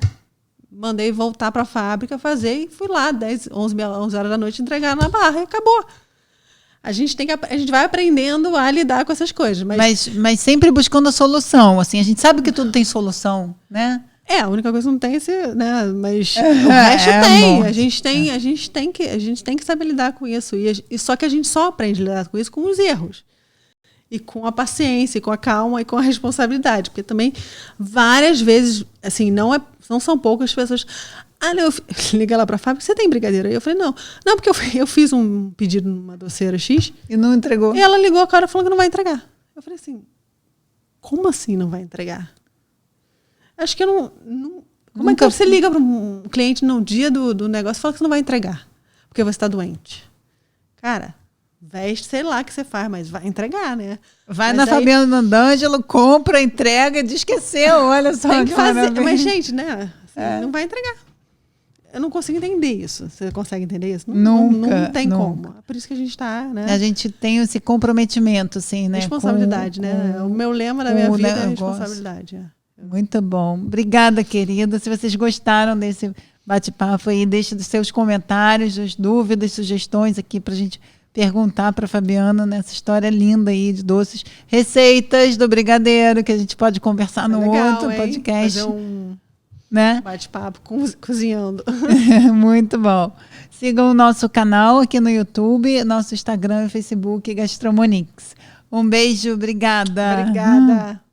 Mandei voltar para a fábrica, fazer e fui lá, 11 horas da noite, entregar na barra e acabou. A gente vai aprendendo a lidar com essas coisas. Mas sempre buscando a solução. Assim, a gente sabe que tudo tem solução, né? A única coisa que não tem é esse, né? Mas o resto tem. A gente tem que saber lidar com isso. E só que a gente só aprende a lidar com isso com os erros. E com a paciência, e com a calma, e com a responsabilidade. Porque também, várias vezes, assim, não são poucas pessoas... Liga lá para a fábrica, você tem brigadeiro? Aí eu falei, não, porque eu fiz um pedido numa doceira X... E não entregou. E ela ligou a cara falando que não vai entregar. Eu falei assim, como assim não vai entregar? Acho que eu não como é que você liga para um cliente no dia do negócio e fala que você não vai entregar? Porque você está doente. Cara, veste, sei lá o que você faz, mas vai entregar, né? Vai na Fabiana D'Angelo, compra, entrega, esqueceu, olha só. Tem que fazer, mas gente, né? Assim, não vai entregar. Eu não consigo entender isso. Você consegue entender isso? Nunca. Não tem como. É por isso que a gente está, né? A gente tem esse comprometimento, assim, né? Responsabilidade, né? O meu lema da minha vida é responsabilidade. Muito bom. Obrigada, querida. Se vocês gostaram desse bate-papo aí, deixe os seus comentários, as dúvidas, sugestões aqui para a gente perguntar para a Fabiana nessa história linda aí de doces, receitas do brigadeiro, que a gente pode conversar no outro podcast. Fazer um né? bate-papo cozinhando. Muito bom. Sigam o nosso canal aqui no YouTube, nosso Instagram e Facebook, Gastromonix. Um beijo, obrigada. Obrigada.